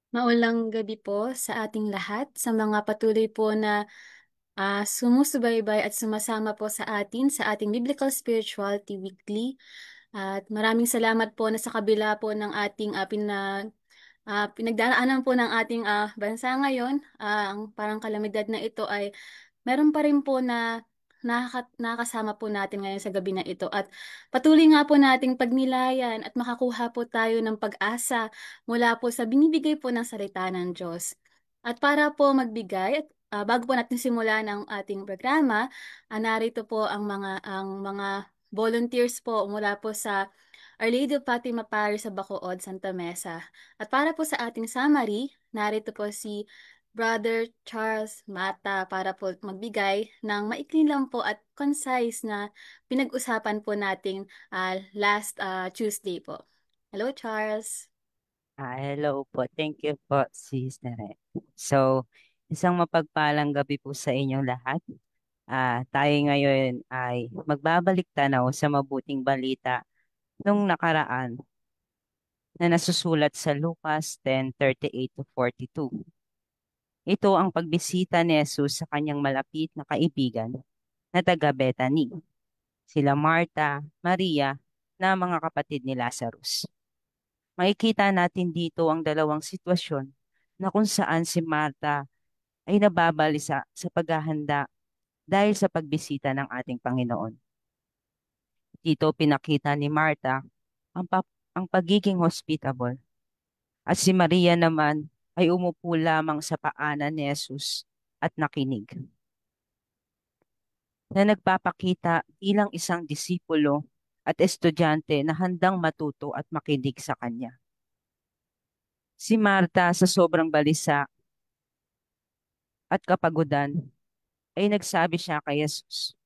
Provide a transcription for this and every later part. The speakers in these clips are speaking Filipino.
Maulang gabi po sa ating lahat, sa mga patuloy po na sumusubaybay at sumasama po sa atin sa ating Biblical Spirituality Weekly. At maraming salamat po na sa kabila po ng ating pinagdaraanan po ng ating bansa ngayon. Ang parang kalamidad na ito ay meron pa rin po na nakakasama po natin ngayon sa gabi na ito. At patuloy nga po nating pagnilayan at makakuha po tayo ng pag-asa mula po sa binibigay po ng salita ng Diyos. At para po magbigay, at bago po natin simulan ang ating programa, narito po ang mga volunteers po mula po sa Our Lady of Fatima Parish sa Bacood, Santa Mesa. At para po sa ating summary, narito po si Brother Charles Mata para po magbigay ng maikli lang po at concise na pinag-usapan po nating last Tuesday po. Hello, Charles. Hello po. Thank you po, Sister Red. So, isang mapagpalang gabi po sa inyong lahat. Tayo ngayon ay magbabalik tanaw sa mabuting balita nung nakaraan na nasusulat sa Lucas 10:38 to 42. Ito ang pagbisita ni Jesus sa kanyang malapit na kaibigan na taga Bethany, sila Marta, Maria, na mga kapatid ni Lazarus. Makikita natin dito ang dalawang sitwasyon na kung saan si Marta ay nababalisa sa paghahanda dahil sa pagbisita ng ating Panginoon. Dito pinakita ni Marta ang pagiging hospitable at si Maria naman ay umupo lamang sa paanan ni Jesus at nakinig, na nagpapakita bilang isang disipulo at estudyante na handang matuto at makinig sa kanya. Si Marta sa sobrang balisa at kapagudan ay nagsabi siya kay Jesus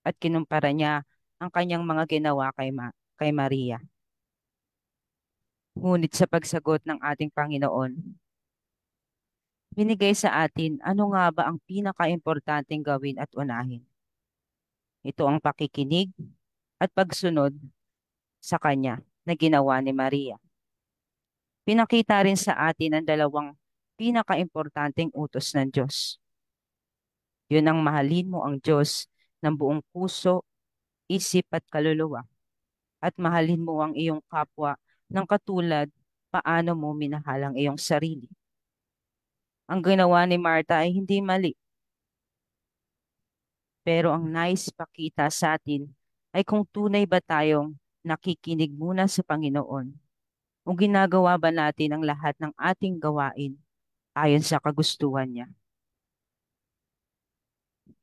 at kinumpara niya ang kanyang mga ginawa kay Maria. Ngunit sa pagsagot ng ating Panginoon, binigay sa atin ano nga ba ang pinakaimportanteng gawin at unahin. Ito ang pakikinig at pagsunod sa Kanya na ginawa ni Maria. Pinakita rin sa atin ang dalawang pinakaimportanteng utos ng Diyos. Yun ang mahalin mo ang Diyos ng buong puso, isip at kaluluwa. At mahalin mo ang iyong kapwa ng katulad paano mo minahal ang iyong sarili. Ang ginawa ni Martha ay hindi mali, pero ang nais pakita sa atin ay kung tunay ba tayong nakikinig muna sa Panginoon o ginagawa ba natin ang lahat ng ating gawain ayon sa kagustuhan niya.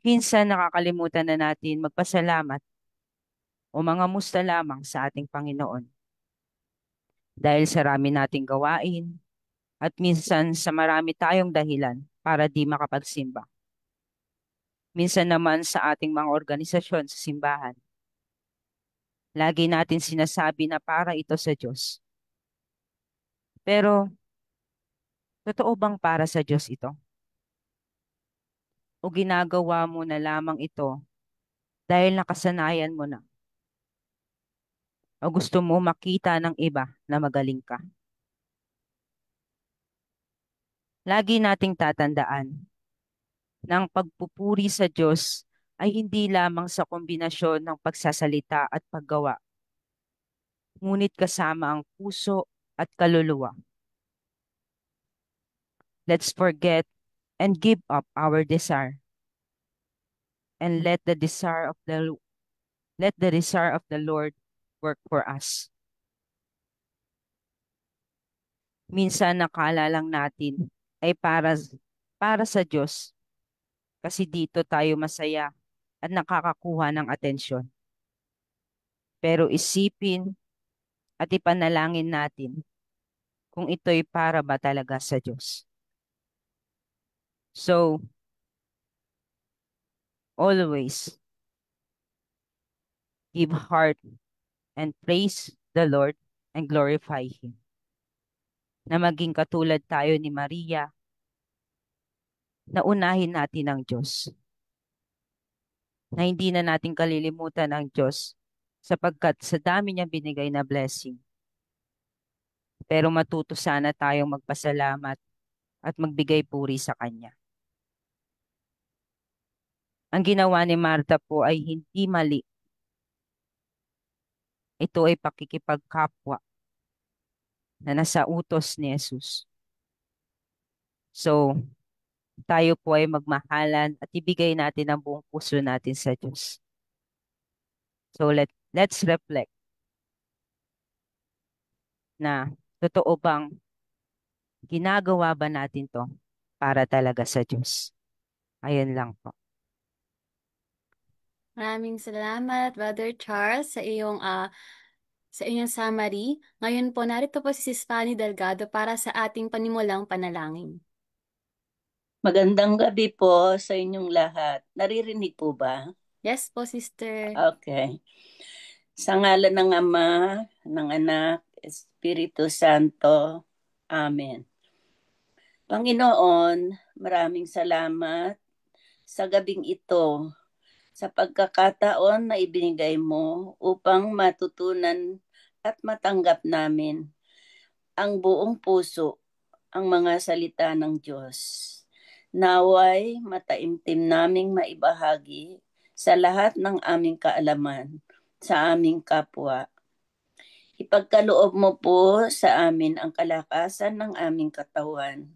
Minsan nakakalimutan na natin magpasalamat o mga musta lamang sa ating Panginoon dahil sa rami nating gawain at minsan sa marami tayong dahilan para di makapagsimba. Minsan naman sa ating mga organisasyon sa simbahan, lagi natin sinasabi na para ito sa Diyos. Pero totoo bang para sa Diyos ito? O ginagawa mo na lamang ito dahil nakasanayan mo na? O gusto mo makita ng iba na magaling ka? Lagi nating tatandaan na ang pagpupuri sa Diyos ay hindi lamang sa kombinasyon ng pagsasalita at paggawa, ngunit kasama ang puso at kaluluwa. Let's forget and give up our desire and let the desire of the Lord work for us. Minsan nakala lang natin ay para sa Diyos kasi dito tayo masaya at nakakakuha ng atensyon. Pero isipin at ipanalangin natin kung ito'y para ba talaga sa Diyos. So, always give heart and praise the Lord and glorify Him. Na maging katulad tayo ni Maria, na unahin natin ang Diyos. Na hindi na natin kalilimutan ang Diyos sapagkat sa dami niya binigay na blessing. Pero matuto sana tayong magpasalamat at magbigay puri sa Kanya. Ang ginawa ni Martha po ay hindi mali. Ito ay pakikipagkapwa na nasa utos ni Jesus. So, tayo po ay magmahalan at ibigay natin ang buong puso natin sa Diyos. So, let's reflect na totoo bang ginagawa ba natin to para talaga sa Diyos? Ayun lang po. Maraming salamat, Brother Charles, sa inyong summary. Ngayon po, narito po si Sis Fanny Delgado para sa ating panimulang panalangin. Magandang gabi po sa inyong lahat. Naririnig po ba? Yes po, Sister. Okay. Sa ngalan ng Ama, ng Anak, Espiritu Santo. Amen. Panginoon, maraming salamat sa gabing ito, sa pagkakataon na ibinigay mo upang matutunan at matanggap namin ang buong puso ang mga salita ng Diyos. Naway mataimtim naming maibahagi sa lahat ng aming kaalaman sa aming kapwa. Ipagkaloob mo po sa amin ang kalakasan ng aming katawan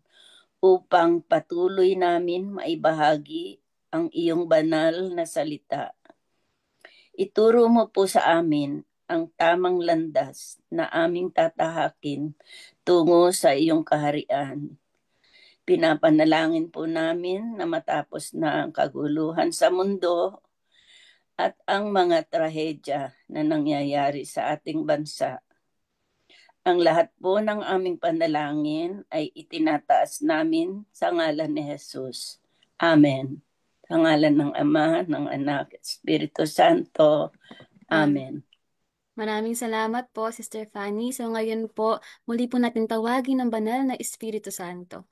upang patuloy namin maibahagi ang iyong banal na salita. Ituro mo po sa amin ang tamang landas na aming tatahakin tungo sa iyong kaharian. Pinapanalangin po namin na matapos na ang kaguluhan sa mundo at ang mga trahedya na nangyayari sa ating bansa. Ang lahat po ng aming panalangin ay itinataas namin sa ngalan ni Jesus. Amen. Sa ngalan ng Ama, ng Anak, Espiritu Santo. Amen. Maraming salamat po, Sister Fanny. So ngayon po, muli po natin tawagin ang banal na Espiritu Santo.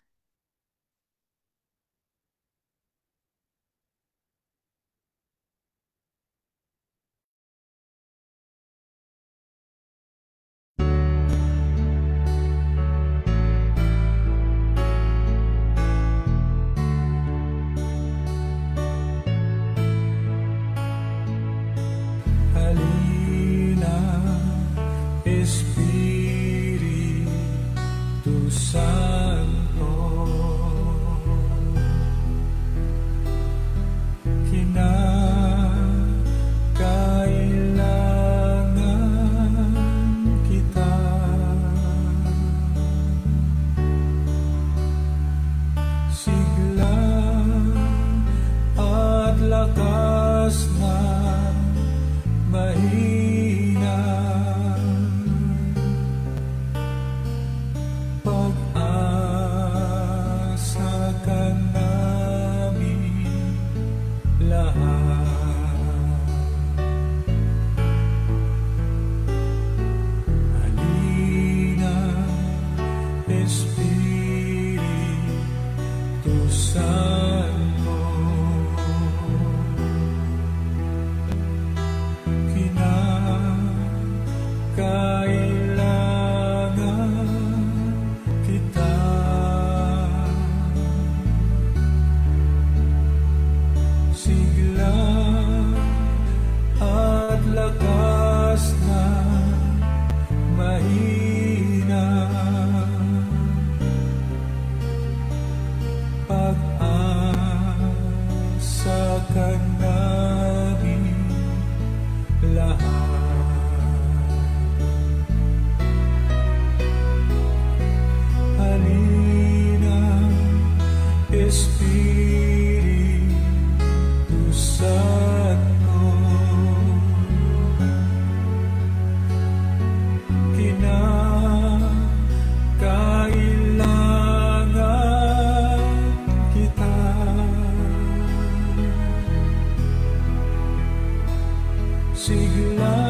sigla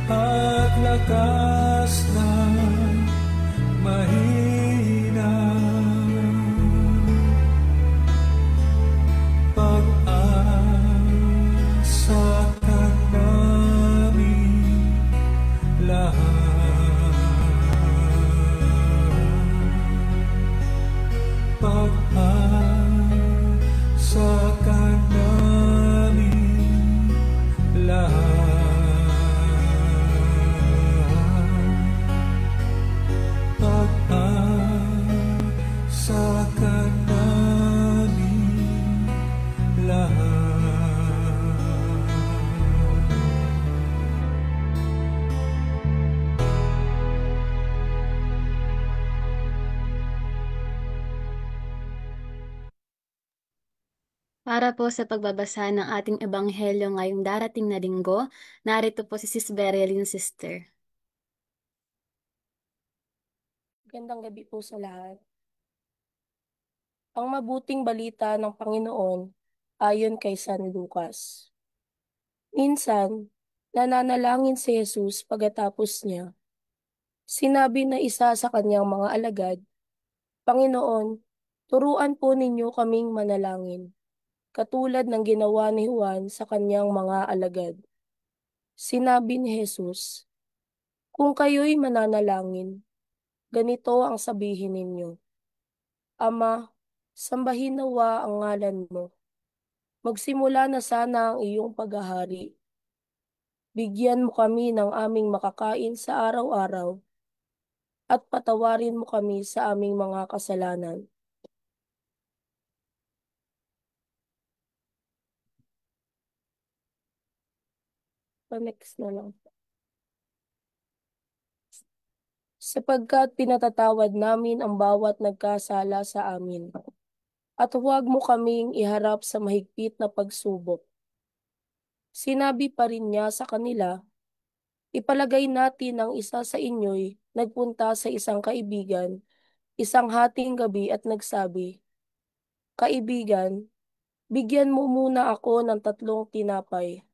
at lakas ng mahina. Pag-asa ka namin lahat. Pag-asa ka namin lahat. Pag-asa ka namin lahat. Para po sa pagbabasa ng ating ebanghelyo ngayong darating na linggo, narito po si Sis Berylin, Sister. Magandang gabi po sa lahat. Ang mabuting balita ng Panginoon ayon kay San Lucas. Minsan, nananalangin si Jesus pagkatapos niya. Sinabi na isa sa kanyang mga alagad, Panginoon, turuan po ninyo kaming manalangin, katulad ng ginawa ni Juan sa kanyang mga alagad. Sinabi ni Jesus, kung kayo'y mananalangin, ganito ang sabihin ninyo, Ama, sambahin nawa ang ngalan mo. Magsimula na sana ang iyong paghahari. Bigyan mo kami ng aming makakain sa araw-araw at patawarin mo kami sa aming mga kasalanan. Next na lang. Sapagkat pinatatawad namin ang bawat nagkasala sa amin. At huwag mo kaming iharap sa mahigpit na pagsubok. Sinabi pa rin niya sa kanila, ipalagay natin ang isa sa inyo'y nagpunta sa isang kaibigan, isang hating gabi at nagsabi, Kaibigan, bigyan mo muna ako ng 3 tinapay.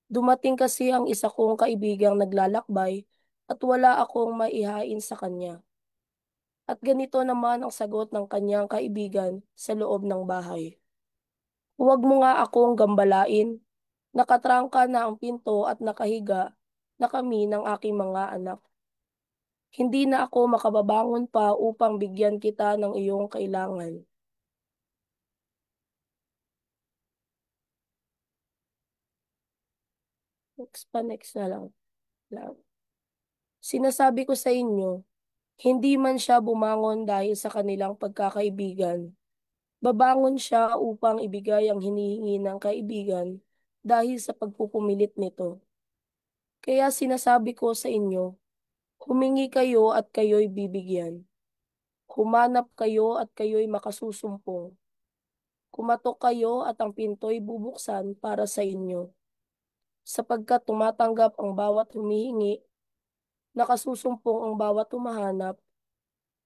Dumating kasi ang isa kong kaibigang naglalakbay at wala akong maihain sa kanya. At ganito naman ang sagot ng kanyang kaibigan sa loob ng bahay. Huwag mo nga akong gambalain. Nakatrangka na ang pinto at nakahiga na kami ng aking mga anak. Hindi na ako makababangon pa upang bigyan kita ng iyong kailangan. Next na lang. Sinasabi ko sa inyo, hindi man siya bumangon dahil sa kanilang pagkakaibigan. Babangon siya upang ibigay ang hinihingi ng kaibigan dahil sa pagpupumilit nito. Kaya sinasabi ko sa inyo, humingi kayo at kayo'y bibigyan. Humanap kayo at kayo'y makasusumpong. Kumatok kayo at ang pinto'y bubuksan para sa inyo. Sapagkat tumatanggap ang bawat humihingi, nakasusumpong ang bawat humahanap,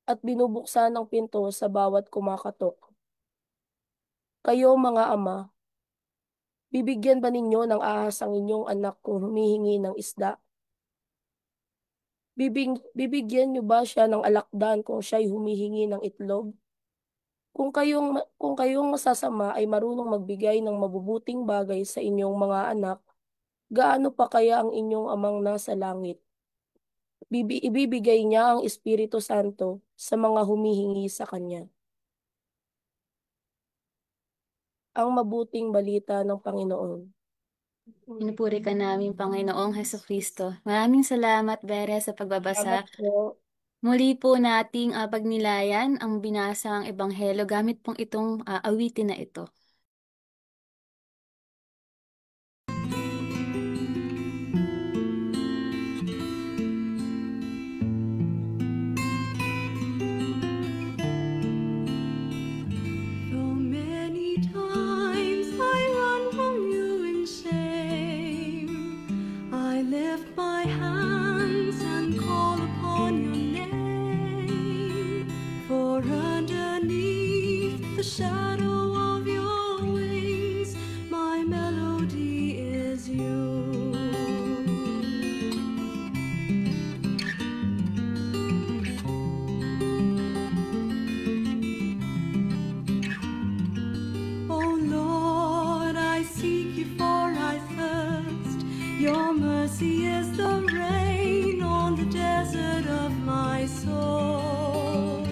at binubuksan ang pinto sa bawat kumakatok. Kayo mga ama, bibigyan ba ninyo ng ahas ang inyong anak kung humihingi ng isda? Bibigyan niyo ba siya ng alakdan kung siya'y humihingi ng itlog? Kung kayong masasama ay marunong magbigay ng mabubuting bagay sa inyong mga anak, gaano pa kaya ang inyong amang nasa langit? Ibibigay niya ang Espiritu Santo sa mga humihingi sa Kanya. Ang mabuting balita ng Panginoon. Pinupuri ka namin, Panginoong Hesukristo. Maraming salamat, Bere, sa pagbabasa. Salamat po. Muli po nating pagnilayan ang binasang ebanghelyo gamit pong itong awitin na ito. Though many times I run from you in shame, I lift my hands and call upon your name. For underneath the shadow of your Your mercy is the rain on the desert of my soul.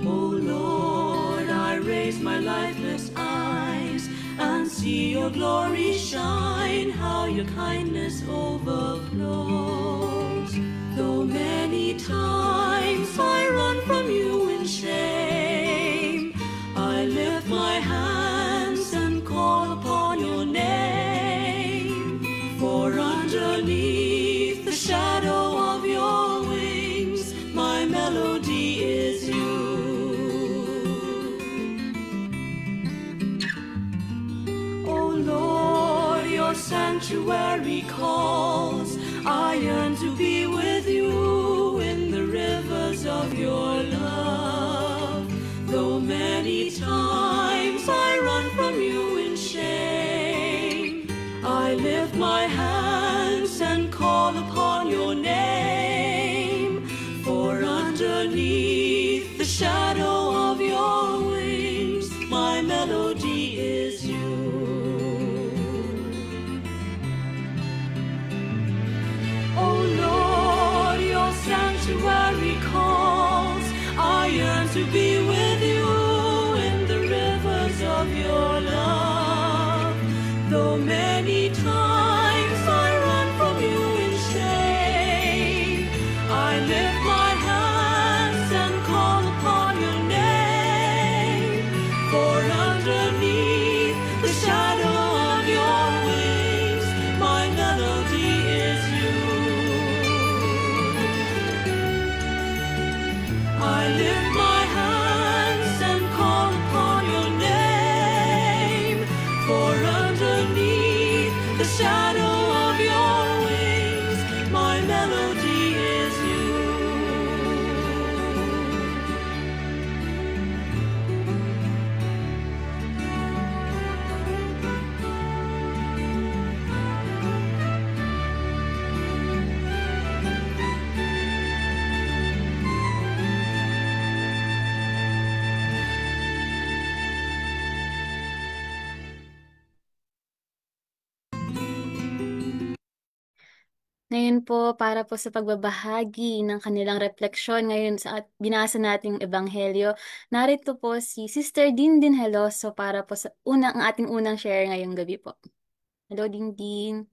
O Lord, I raise my lifeless eyes and see your glory shine, how your kindness overflows. Though many times I run from you in shame, I lift my hands and call upon your name. For underneath the shadow of your wings, my melody is you. O Lord, your sanctuary calls. I yearn to be with you in the rivers of your love. Though many times I run from you in shame, I lift my hands and call upon your name. For underneath the shadow of your wings, my melody is you. O Lord, your sanctuary calls. I yearn to be with you in the rivers of your love. Though many times I run from you in shame, I lift my hands and call upon your name. For underneath the shadow of your wings, my melody is you. I lift my hands and call upon your name. For underneath the shadow of your wings, my melody is you. Ngayon po, para po sa pagbabahagi ng kanilang refleksyon ngayon sa at binasa nating Ebanghelyo, narito po si Sister Dindin Heloso para po sa ang ating unang share ngayong gabi po. Hello, Dindin.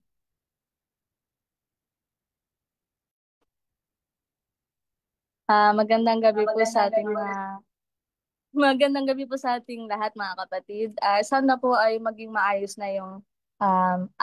Magandang gabi po sa ating magandang gabi po sa ating lahat mga kapatid. Sana po ay maging maayos na yung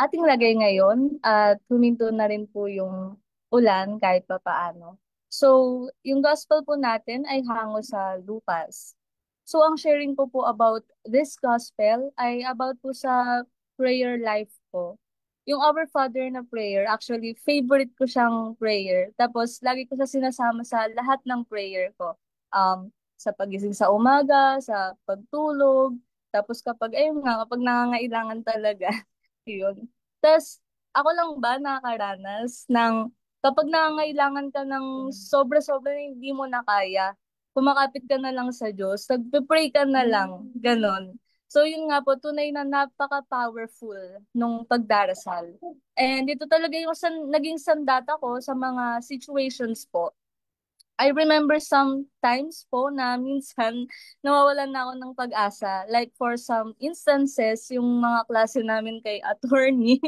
ating lagay ngayon at huminto na rin po yung ulan kahit pa paano. So, yung gospel po natin ay hango sa Lucas. So, ang sharing ko po about this gospel ay about po sa prayer life ko. Yung Our Father na prayer, actually, favorite ko siyang prayer. Tapos, lagi ko siya sinasama sa lahat ng prayer ko. Sa pagising sa umaga, sa pagtulog, tapos kapag, ayun nga, kapag nangangailangan talaga, yun. Tapos, ako lang ba nakakaranas ng kapag nangangailangan ka ng sobra-sobra na hindi mo na kaya, kumakapit ka na lang sa Diyos, nagpe-pray ka na lang, ganon. So yun nga po, tunay na napaka-powerful nung pagdarasal. And ito talaga yung naging sandata ko sa mga situations po. I remember some times po na minsan nawawalan na ako ng pag-asa. Like for some instances, yung mga klase namin kay attorney,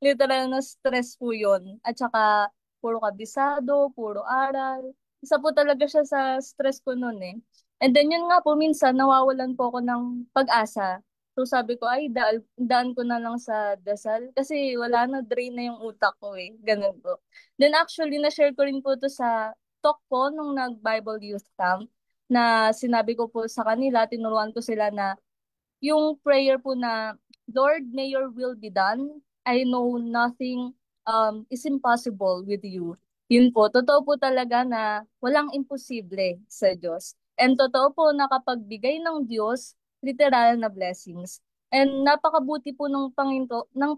literal na stress po yun. At saka puro kabisado, puro aral. Isa po talaga siya sa stress ko noon eh. And then yun nga po, minsan nawawalan po ako ng pag-asa. So sabi ko, ay daan ko na lang sa dasal. Kasi wala na, drain na yung utak ko eh. Ganun po. Then actually, na-share ko rin po to sa talk ko nung nag-Bible Youth Camp na sinabi ko po sa kanila, tinuruan ko sila na yung prayer po na, Lord, may your will be done. I know nothing is impossible with you. Yun po, totoo po talaga na walang imposible sa Diyos. And totoo po na kapag bigay ng Diyos, literal na blessings. And napakabuti po ng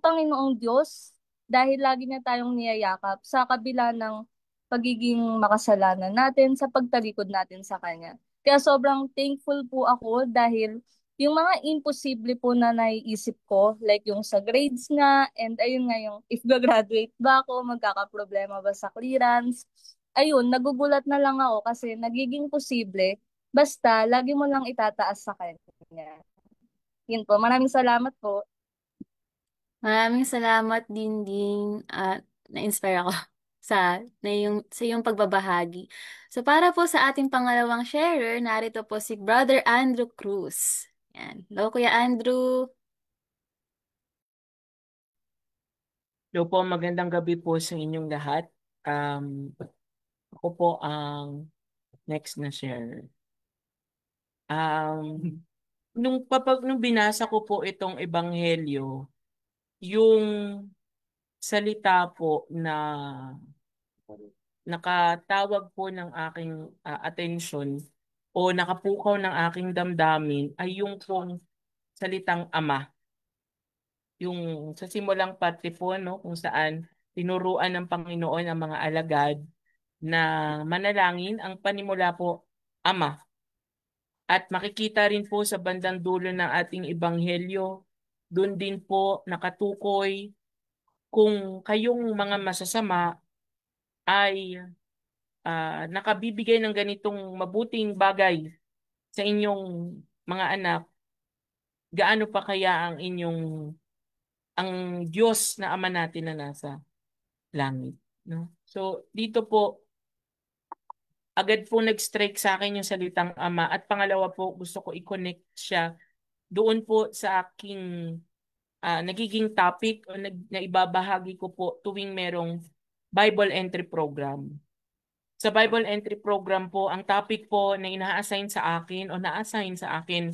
Panginoong Diyos dahil lagi niya tayong niyayakap sa kabila ng pagiging makasalanan natin sa pagtalikod natin sa Kanya. Kaya sobrang thankful po ako dahil yung mga imposible po na naiisip ko, like yung sa grades nga, and ayun nga yung if gagraduate ba ako, magkakaproblema ba sa clearance, ayun, nagugulat na lang ako kasi nagiging posible, basta lagi mo lang itataas sa kanya. Yun po, maraming salamat po. Maraming salamat din na-inspire ako sa iyong pagbabahagi. So para po sa ating pangalawang sharer, narito po si Brother Andrew Cruz. Yan. Hello, Kuya Andrew. Hello po, magandang gabi po sa inyong lahat. Ako po ang next na share. Nung binasa ko po itong ebanghelyo, yung salita po na nakatawag po ng aking atensyon o nakapukaw ng aking damdamin ay yung pong salitang Ama. Yung sa simulang parte po, no, kung saan tinuruan ng Panginoon ang mga alagad na manalangin, ang panimula po, Ama. At makikita rin po sa bandang dulo ng ating ebanghelyo, doon din po nakatukoy kung kayong mga masasama ay nakabibigay ng ganitong mabuting bagay sa inyong mga anak, gaano pa kaya ang Diyos na Ama natin na nasa langit, no? So dito po agad po nag-strike sa akin yung salitang Ama, at pangalawa po gusto ko i-connect siya doon po sa aking nagiging topic o na ibabahagi ko po tuwing merong Bible entry program. Sa Bible entry program po, ang topic po na ina-assign sa akin o na-assign sa akin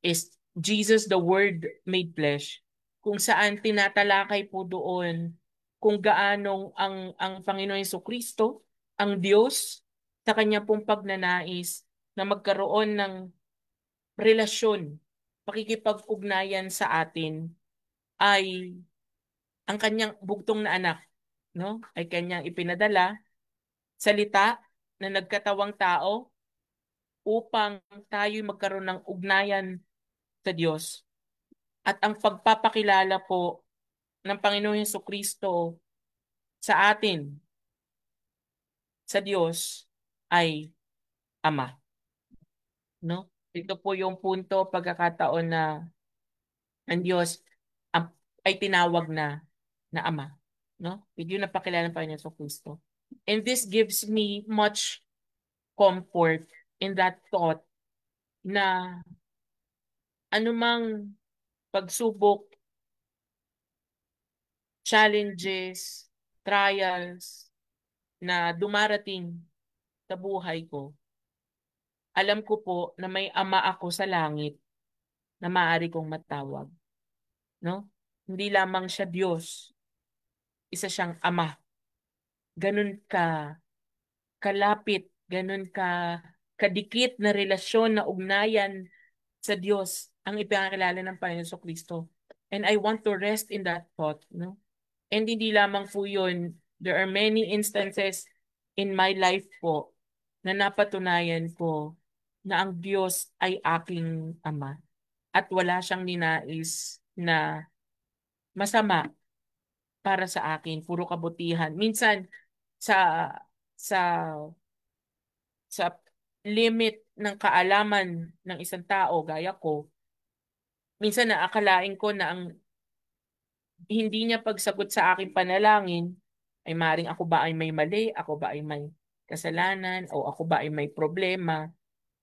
is Jesus the Word made flesh, kung saan tinatalakay po doon kung gaanong ang Panginoon Jesucristo, ang Diyos, sa kanya pong pagnanais na magkaroon ng relasyon, pakikipag-ugnayan sa atin, ay ang kanyang bugtong na anak, no? Ay kanyang ipinadala, salita na nagkatawang tao upang tayo magkaroon ng ugnayan sa Diyos. At ang pagpapakilala po ng Panginoon Jesucristo sa atin, sa Diyos, ay Ama. No? Ito po yung punto, pagkakataon na ang Diyos ay tinawag na Ama. No? Hindi yung napakilala ng Panginoon Jesucristo. And this gives me much comfort in that thought na anumang pagsubok, challenges, trials na dumarating sa buhay ko, alam ko po na may Ama ako sa langit na maaari kong matawag. No? Hindi lamang siya Diyos, isa siyang Ama. Ganun ka kalapit, ganun ka kadikit na relasyon na ugnayan sa Diyos ang ipinakilala ng Panginoon Jesucristo. And I want to rest in that thought. No? And hindi lamang po yun, there are many instances in my life po na napatunayan ko na ang Diyos ay aking Ama at wala siyang ninais na masama para sa akin, puro kabutihan. Minsan sa sa sa limit ng kaalaman ng isang tao gaya ko, minsan naakalain ko na ang hindi niya pagsagot sa aking panalangin ay maring ako ba ay may mali, ako ba ay may kasalanan, o ako ba ay may problema,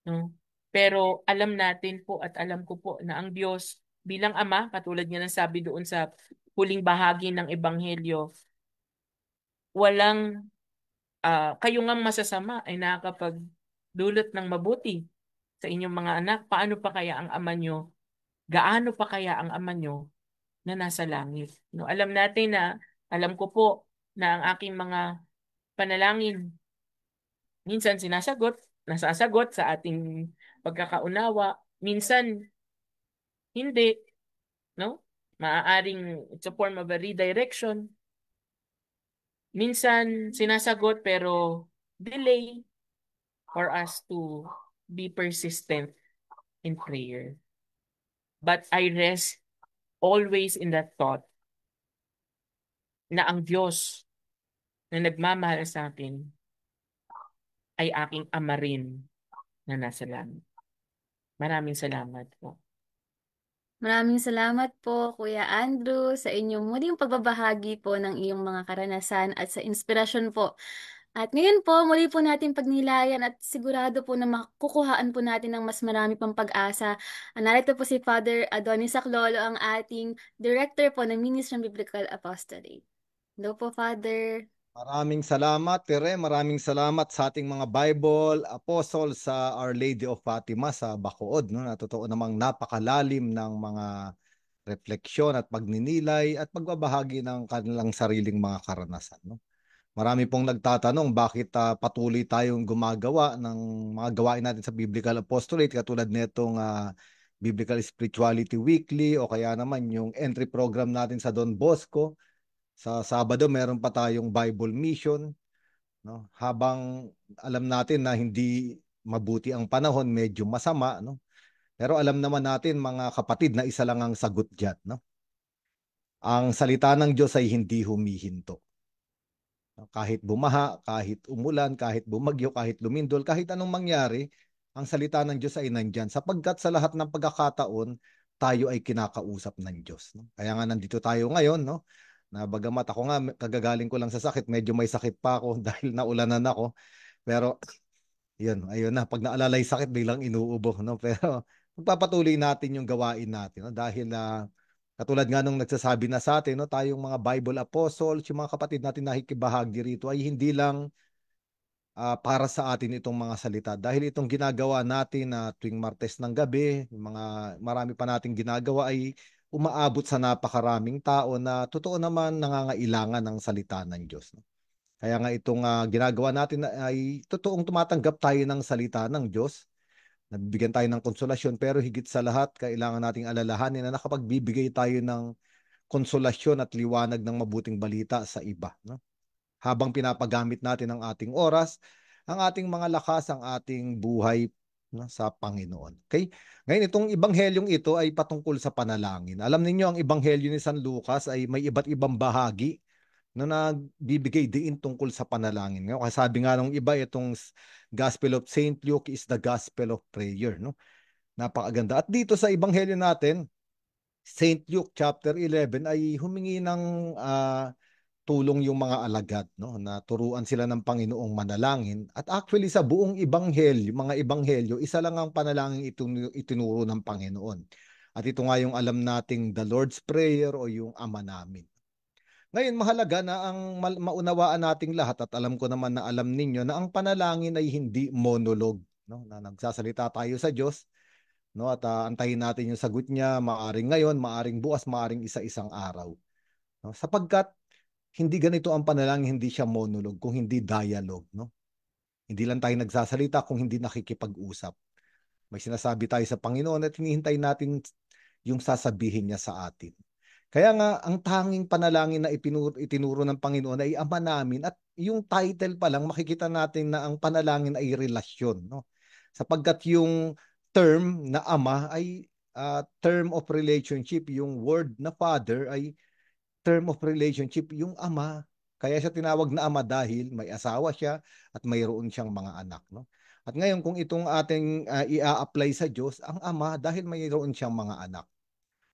no? Pero alam natin po at alam ko po na ang Diyos bilang Ama, katulad niya ng sabi doon sa huling bahagi ng Ebanghelyo, walang kayo ngang masasama ay nakakapagdulot ng mabuti sa inyong mga anak. Paano pa kaya ang Ama nyo? Gaano pa kaya ang Ama nyo na nasa langit? No, alam ko po na ang aking mga panalangin minsan nasasagot sa ating pagkakaunawa, minsan hindi, no? Maaaring it's a form of a redirection. Minsan sinasagot pero delay for us to be persistent in prayer. But I rest always in that thought na ang Diyos na nagmamahal sa akin ay aking Ama rin na nasa langit. Maraming salamat po. Maraming salamat po, Kuya Andrew, sa inyong muling pagbabahagi po ng iyong mga karanasan at sa inspirasyon po. At ngayon po, muli po natin pagnilayan at sigurado po na makukuhaan po natin ng mas marami pang pag-asa. Narito po si Father Adonis Saclolo, ang ating Director po ng Ministry of Biblical Apostolate. Hello po, Father. Maraming salamat, Tere. Maraming salamat sa ating mga Bible Apostle sa Our Lady of Fatima sa Bacood. No? Na totoo namang napakalalim ng mga refleksyon at pagninilay at pagbabahagi ng kanilang sariling mga karanasan. No? Marami pong nagtatanong bakit patuloy tayong gumagawa ng mga gawain natin sa Biblical Apostolate katulad nitong Biblical Spirituality Weekly o kaya naman yung entry program natin sa Don Bosco. Sa Sabado, meron pa tayong Bible Mission. No? Habang alam natin na hindi mabuti ang panahon, medyo masama. No? Pero alam naman natin, mga kapatid, na isa lang ang sagot dyan. No? Ang salita ng Diyos ay hindi humihinto. Kahit bumaha, kahit umulan, kahit bumagyo, kahit lumindol, kahit anong mangyari, ang salita ng Diyos ay nandyan. Sapagkat sa lahat ng pagkakataon, tayo ay kinakausap ng Diyos. No? Kaya nga nandito tayo ngayon, no? Na bagamat ako nga kagagaling ko lang sa sakit, medyo may sakit pa ako dahil naulanan ako. Pero yun, ayun na, pag naalala yung sakit biglang inuubo, no? Pero magpapatuloy natin yung gawain natin, no? Dahil katulad nga nung nagsasabi na sa atin, no, tayong mga Bible Apostles, yung mga kapatid natin nakikibahagi rito ay hindi lang para sa atin itong mga salita. Dahil itong ginagawa natin na tuwing Martes ng gabi, yung mga marami pa nating ginagawa ay umaabot sa napakaraming tao na totoo naman nangangailangan ng salita ng Diyos. Kaya nga itong ginagawa natin ay totoong tumatanggap tayo ng salita ng Diyos. Nabibigyan tayo ng konsolasyon, pero higit sa lahat, kailangan nating alalahanin na nakapagbibigay tayo ng konsolasyon at liwanag ng mabuting balita sa iba. No? Habang pinapagamit natin ang ating oras, ang ating mga lakas, ang ating buhay sa Panginoon. Okay? Ngayon, itong ebanghelyong ito ay patungkol sa panalangin. Alam niyo ang ebanghelyo ni San Lucas ay may iba't ibang bahagi na nagbibigay diin tungkol sa panalangin. Ngayon, sabi nga nung iba, itong Gospel of St. Luke is the Gospel of Prayer. No? Napakaganda. At dito sa ebanghelyo natin, St. Luke chapter 11 ay humingi ng tulong yung mga alagad, no, na turuan sila ng Panginoong manalangin. At actually sa buong ebanghelyo, mga ebanghelyo, isa lang ang panalangin itinuro ng Panginoon. At ito nga yung alam nating the Lord's Prayer o yung Ama namin. Ngayon, mahalaga na ang maunawaan nating lahat at alam ko naman na alam ninyo na ang panalangin ay hindi monologue, no, na nagsasalita tayo sa Diyos, no, at antayin natin yung sagot niya, maaring ngayon, maaring bukas, maaring isa-isang araw. No, sapagkat hindi ganito ang panalangin, hindi siya monologue, kung hindi dialogue, no? Hindi lang tayo nagsasalita kung hindi nakikipag-usap. May sinasabi tayo sa Panginoon at hinihintay natin yung sasabihin niya sa atin. Kaya nga, ang tanging panalangin na itinuro ng Panginoon ay Ama namin, at yung title pa lang makikita natin na ang panalangin ay relasyon, no? Sapagkat yung term na Ama ay term of relationship, yung word na Father ay term of relationship, yung ama. Kaya siya tinawag na ama dahil may asawa siya at mayroon siyang mga anak. No? At ngayon, kung itong ating i-apply sa Diyos, ang ama dahil mayroon siyang mga anak.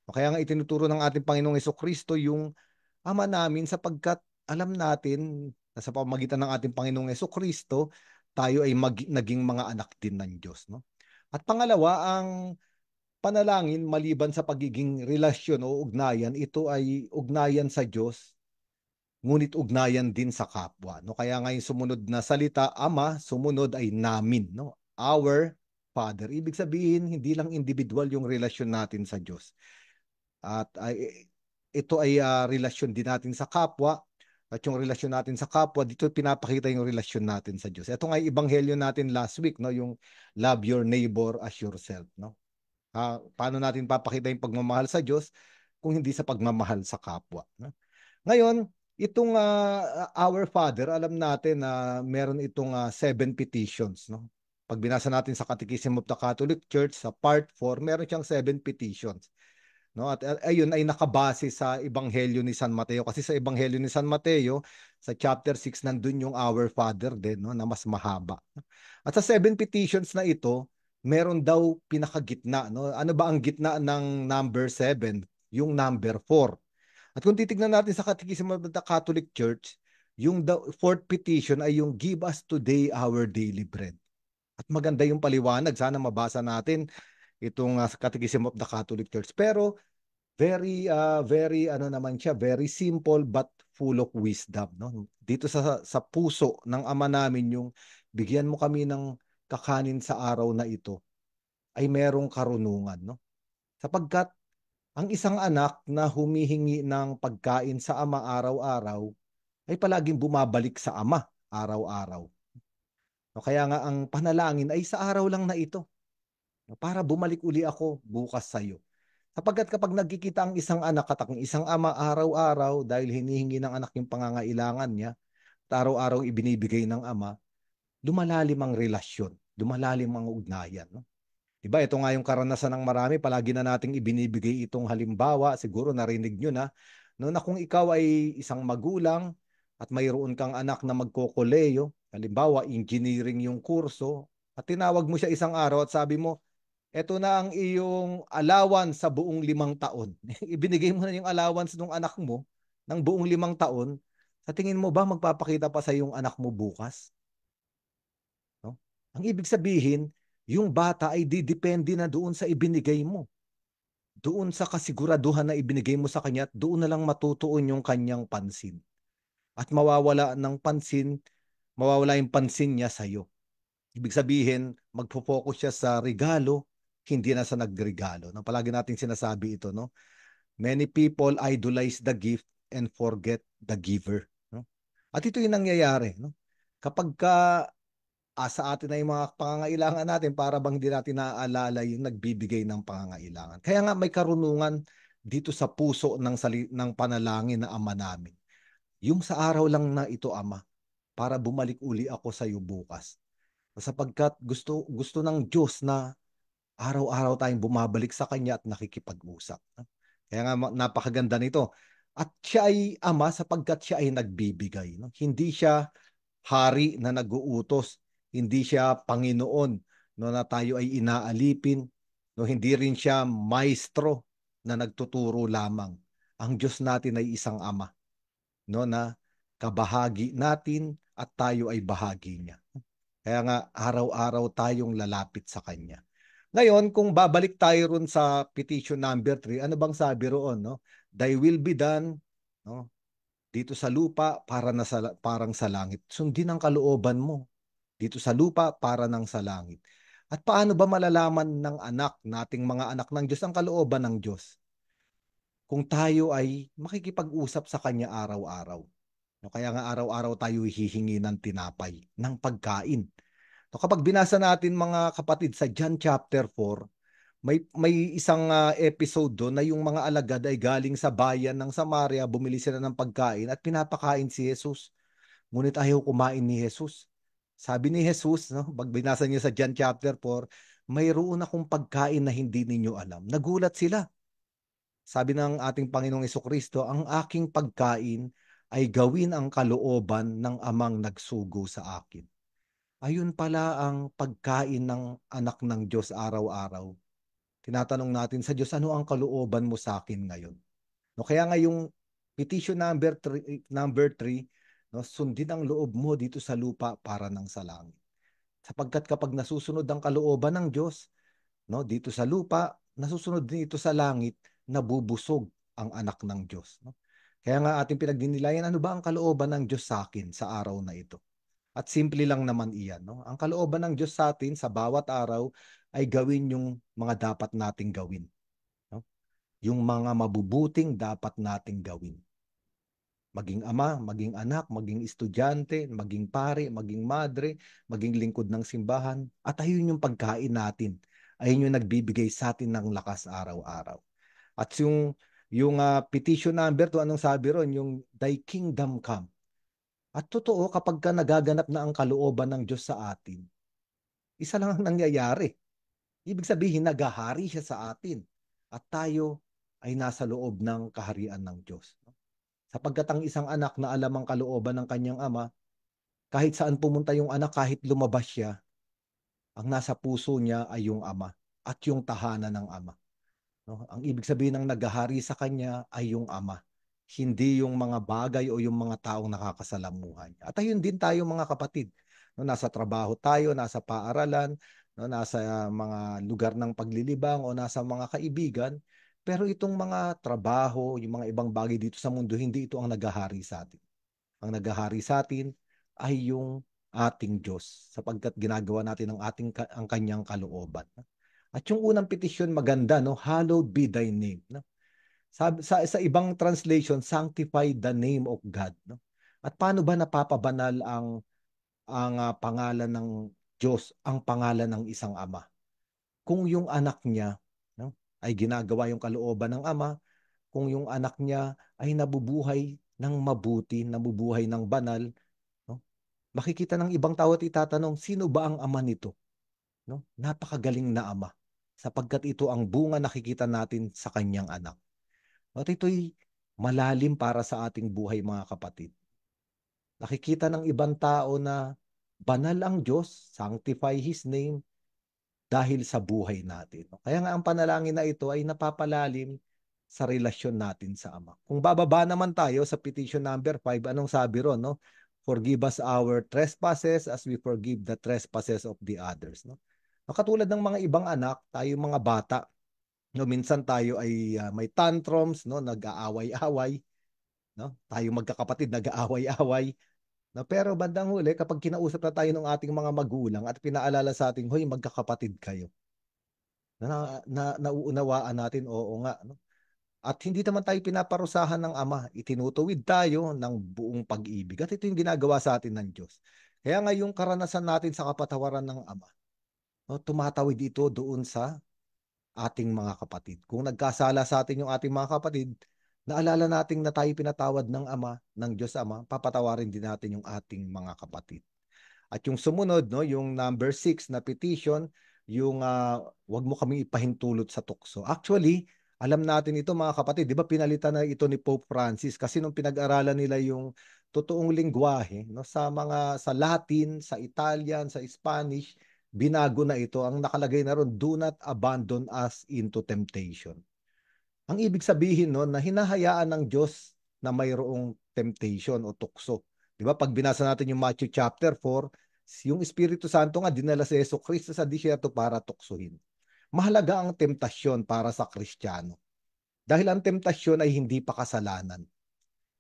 Kaya nga itinuturo ng ating Panginoong Hesukristo yung ama namin sapagkat alam natin na sa pamamagitan ng ating Panginoong Hesukristo, tayo ay naging mga anak din ng Diyos. No? At pangalawa, ang panalangin maliban sa pagiging relasyon o ugnayan, ito ay ugnayan sa Diyos, ngunit ugnayan din sa kapwa. No? Kaya nga yung sumunod na salita, Ama, sumunod ay namin. No? Our Father. Ibig sabihin, hindi lang individual yung relasyon natin sa Diyos. At ito ay relasyon din natin sa kapwa. At yung relasyon natin sa kapwa, dito pinapakita yung relasyon natin sa Diyos. Ito nga yung ebanghelyo natin last week, no? Yung love your neighbor as yourself. No? Paano natin papakita yung pagmamahal sa Diyos kung hindi sa pagmamahal sa kapwa. No? Ngayon, itong Our Father, alam natin na meron itong 7 petitions. No? Pag binasa natin sa Catechism of the Catholic Church, sa Part 4, meron siyang 7 petitions. No? At ayun ay nakabase sa Ebanghelyo ni San Mateo. Kasi sa Ebanghelyo ni San Mateo, sa chapter 6, nandun yung Our Father din, no? Na mas mahaba. At sa 7 petitions na ito, meron daw pinakagitna. No? Ano ba ang gitna ng number 7? Yung number 4. At kung titignan natin sa Catechism of the Catholic Church, yung the fourth petition ay yung give us today our daily bread. At maganda yung paliwanag. Sana mabasa natin itong Catechism of the Catholic Church. Pero very ano naman siya, very simple but full of wisdom, no? Dito sa puso ng Ama namin yung bigyan mo kami ng kakanin sa araw na ito ay merong karunungan, no? Sapagkat ang isang anak na humihingi ng pagkain sa ama araw-araw ay palaging bumabalik sa ama araw-araw. No, kaya nga ang panalangin ay sa araw lang na ito, no, para bumalik uli ako bukas sa iyo. Sapagkat kapag nagkikita ang isang anak at ang isang ama araw-araw dahil hinihingi ng anak yung pangangailangan niya at araw-araw ibinibigay ng ama, lumalalim ang relasyon, lumalalim ang ugnayan. No? Diba, ito nga yung karanasan ng marami, palagi na nating ibinibigay itong halimbawa, siguro narinig nyo na, no, na kung ikaw ay isang magulang at mayroon kang anak na magkokoleyo, halimbawa, engineering yung kurso, at tinawag mo siya isang araw at sabi mo, eto na ang iyong allowance sa buong 5 taon. Ibinigay mo na yung allowance ng anak mo ng buong 5 taon. Sa tingin mo ba magpapakita pa sa yung anak mo bukas? No? Ang ibig sabihin, yung bata ay didepende na doon sa ibinigay mo. Doon sa kasiguraduhan na ibinigay mo sa kanya at doon na lang matutuon yung kanyang pansin. At mawawala yung pansin niya sa iyo. Ibig sabihin, magpo-focus siya sa regalo, hindi na sa nagregalo. No? Palagi natin sinasabi ito, no? Many people idolize the gift and forget the giver. No? At ito yung nangyayari. No? Kapag sa atin na yung mga pangangailangan natin para bang di natin naaalala yung nagbibigay ng pangangailangan. Kaya nga may karunungan dito sa puso ng panalangin na Ama namin. Yung sa araw lang na ito, Ama, para bumalik uli ako sa iyo bukas. Sapagkat gusto ng Diyos na araw-araw tayong bumabalik sa Kanya at nakikipag-usap. Kaya nga napakaganda nito. At siya ay Ama sapagkat siya ay nagbibigay. No? Hindi siya hari na nag-uutos. Hindi siya Panginoon, no, na tayo ay inaalipin. No? Hindi rin siya maestro na nagtuturo lamang. Ang Diyos natin ay isang Ama, no, na kabahagi natin at tayo ay bahagi niya. Kaya nga araw-araw tayong lalapit sa Kanya. Ngayon, kung babalik tayo ron sa petition number 3, ano bang sabi roon? No? Thy will be done, no? Dito sa lupa parang sa langit. Sundin ang kalooban mo. Dito sa lupa para ng sa langit. At paano ba malalaman ng nating mga anak ng Diyos, ang kalooban ng Diyos? Kung tayo ay makikipag-usap sa Kanya araw-araw. No, kaya nga araw-araw tayo hihingi ng tinapay, ng pagkain. So, kapag binasa natin mga kapatid sa John chapter 4, may isang episode doon na yung mga alagad ay galing sa bayan ng Samaria, bumili sila ng pagkain at pinapakain si Jesus. Ngunit ayaw kumain ni Jesus. Sabi ni Jesus, no, pag binasa niyo sa John chapter 4, mayroon akong pagkain na hindi ninyo alam. Nagulat sila. Sabi ng ating Panginoong Jesucristo, ang aking pagkain ay gawin ang kalooban ng amang nagsugo sa akin. Ayun pala ang pagkain ng anak ng Diyos araw-araw. Tinatanong natin sa Diyos, ano ang kalooban mo sa akin ngayon? No, kaya nga yung petition number 3, no, sundin ang loob mo dito sa lupa para ng sa langit. Sapagkat kapag nasusunod ang kalooban ng Diyos, no, dito sa lupa, nasusunod din ito sa langit, nabubusog ang anak ng Diyos. No? Kaya nga ating pinagdinilayan, ano ba ang kalooban ng Diyos sa akin sa araw na ito? At simple lang naman iyan. No? Ang kalooban ng Diyos sa atin sa bawat araw ay gawin yung mga dapat nating gawin. No? Yung mga mabubuting dapat nating gawin. Maging ama, maging anak, maging estudyante, maging pare, maging madre, maging lingkod ng simbahan. At ayun yung pagkain natin. Ayun yung nagbibigay sa atin ng lakas araw-araw. At yung petition number 2, anong sabi ron? Yung thy kingdom come. At totoo, kapag ka nagaganap na ang kalooban ng Diyos sa atin, Isa lang ang nangyayari. Ibig sabihin, naghahari siya sa atin. At tayo ay nasa loob ng kaharian ng Diyos. Sapagkat ang isang anak na alam ang kalooban ng kanyang ama, kahit saan pumunta yung anak, kahit lumabas siya, ang nasa puso niya ay yung ama at yung tahanan ng ama. No? Ang ibig sabihin ng naghahari sa kanya ay yung ama, hindi yung mga bagay o yung mga taong nakakasalamuhan niya. At ayun din tayo mga kapatid. No, nasa trabaho tayo, nasa paaralan, no, nasa mga lugar ng paglilibang o nasa mga kaibigan, pero itong mga trabaho, yung mga ibang bagay dito sa mundo, hindi ito ang naghahari sa atin. Ang naghahari sa atin ay yung ating Diyos sapagkat ginagawa natin ang kanyang kalooban. At yung unang petisyon maganda, no? Hallowed be thy name, no? Sa ibang translation, sanctify the name of God, no? At paano ba napapabanal ang pangalan ng Diyos, ang pangalan ng isang ama? Kung yung anak niya, no, ay ginagawa yung kalooban ng ama, kung yung anak niya ay nabubuhay ng mabuti, nabubuhay ng banal, no? Makikita ng ibang tao at itatanong, sino ba ang ama nito? No? Napakagaling na ama sapagkat ito ang bunga nakikita natin sa kanyang anak. At ito'y malalim para sa ating buhay mga kapatid. Nakikita ng ibang tao na banal ang Diyos, sanctify His name dahil sa buhay natin. Kaya nga ang panalangin na ito ay napapalalim sa relasyon natin sa Ama. Kung bababa naman tayo sa petition number 5, anong sabi ron? No? Forgive us our trespasses as we forgive the trespasses of the others. No? Katulad ng mga ibang anak, tayo mga bata, no, minsan tayo ay may tantrums, no, nag-aaway-away, no? Tayo magkakapatid nag-aaway-away. No, pero bandang huli kapag kinausap na tayo ng ating mga magulang at pinaalala sa ating, hoy, magkakapatid kayo. Nauunawaan natin, oo nga, no? At hindi naman tayo pinaparusahan ng Ama, itinutuwid tayo ng buong pag-ibig. At ito yung ginagawa sa atin ng Diyos. Kaya nga yung karanasan natin sa kapatawaran ng Ama, no, tumatawid ito doon sa ating mga kapatid. Kung nagkasala sa atin yung ating mga kapatid, naalala natin na tayo pinatawad ng Ama, ng Diyos Ama, papatawarin din natin yung ating mga kapatid. At yung sumunod, no, yung number 6 na petition, yung wag mo kami ipahintulot sa tukso. Actually, alam natin ito mga kapatid, di ba pinalitan na ito ni Pope Francis kasi nung pinag-aralan nila yung totoong lingwahe, no, sa Latin, sa Italian, sa Spanish, binago na ito. Ang nakalagay na ron, do not abandon us into temptation. Ang ibig sabihin no, na hinahayaan ng Diyos na mayroong temptation o tukso. Di ba? Pag binasa natin yung Matthew chapter 4, yung Espiritu Santo nga dinala si Jesucristo sa disyerto para tuksuhin. Mahalaga ang temptasyon para sa Kristiyano. Dahil ang temptasyon ay hindi pa kasalanan.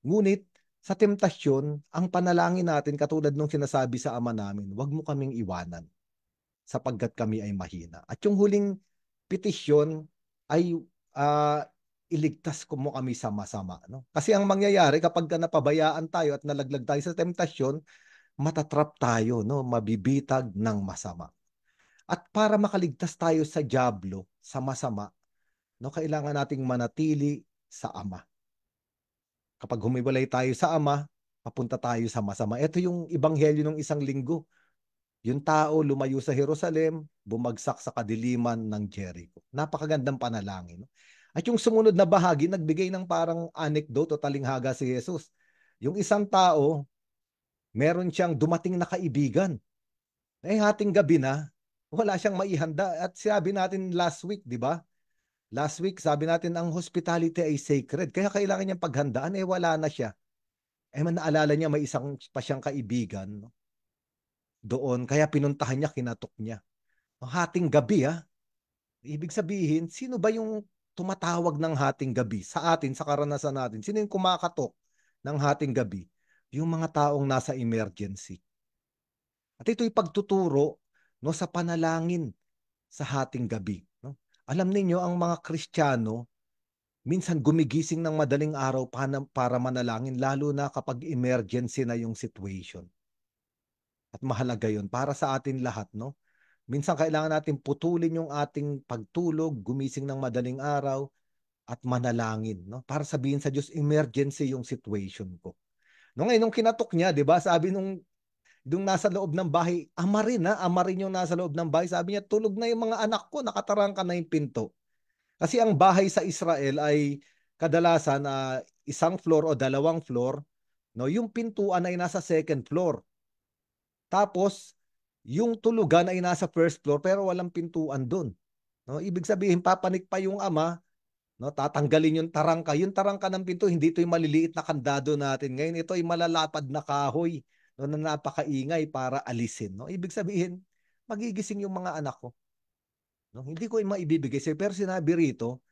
Ngunit sa temptasyon, ang panalangin natin katulad nung sinasabi sa Ama namin, huwag mo kaming iwanan sapagkat kami ay mahina. At yung huling petisyon ay iligtas mo kami sa masama. No? Kasi ang mangyayari kapag napabayaan tayo at nalaglag tayo sa temptasyon, matatrap tayo, no? Mabibitag ng masama. At para makaligtas tayo sa dyablo, sa masama, no, kailangan nating manatili sa Ama. Kapag humiwalay tayo sa Ama, papunta tayo sa masama. Ito yung ebanghelyo ng isang linggo. Yung tao lumayo sa Jerusalem, bumagsak sa kadiliman ng Jericho. Napakagandang panalangin. No? At yung sumunod na bahagi, nagbigay ng parang anecdote o talinghaga si Jesus. Yung isang tao, meron siyang dumating na kaibigan. Hating gabi na, wala siyang maihanda. At sabi natin last week, di ba? Last week, sabi natin ang hospitality ay sacred. Kaya kailangan niyang paghandaan, wala na siya. Naalala niya may isang pa siyang kaibigan, no? Doon, kaya pinuntahan niya, kinatok niya. Hating gabi, ibig sabihin, sino ba yung tumatawag ng hating gabi? Sa atin, sa karanasan natin, sino yung kumakatok ng hating gabi? Yung mga taong nasa emergency. At ito'y pagtuturo, no, sa panalangin sa hating gabi. No? Alam ninyo, ang mga Kristiyano, minsan gumigising ng madaling araw para manalangin, lalo na kapag emergency na yung situation. At mahalaga yun para sa atin lahat, no? Minsan kailangan natin putulin yung ating pagtulog, gumising ng madaling araw, at manalangin, no? Para sabihin sa Diyos, emergency yung situation ko. No, ngayon, nung kinatok niya, di ba, sabi nung Yung nasa loob ng bahay, ama rin ha, ama rin yung nasa loob ng bahay. Sabi niya, tulog na yung mga anak ko, nakatarangka na yung pinto. Kasi ang bahay sa Israel ay kadalasan isang floor o dalawang floor, no? Yung pintuan ay nasa second floor. Tapos, yung tulugan ay nasa first floor pero walang pintuan doon. No? Ibig sabihin, papanik pa yung ama, no? Tatanggalin yung tarangka. Yung tarangka ng pinto, hindi ito yung maliliit na kandado natin. Ngayon, ito ay malalapad na kahoy, no? Na napakaingay para alisin. No? Ibig sabihin, magigising yung mga anak ko. No? Hindi ko yung maibibigay sa'yo. Pero sinabi rito,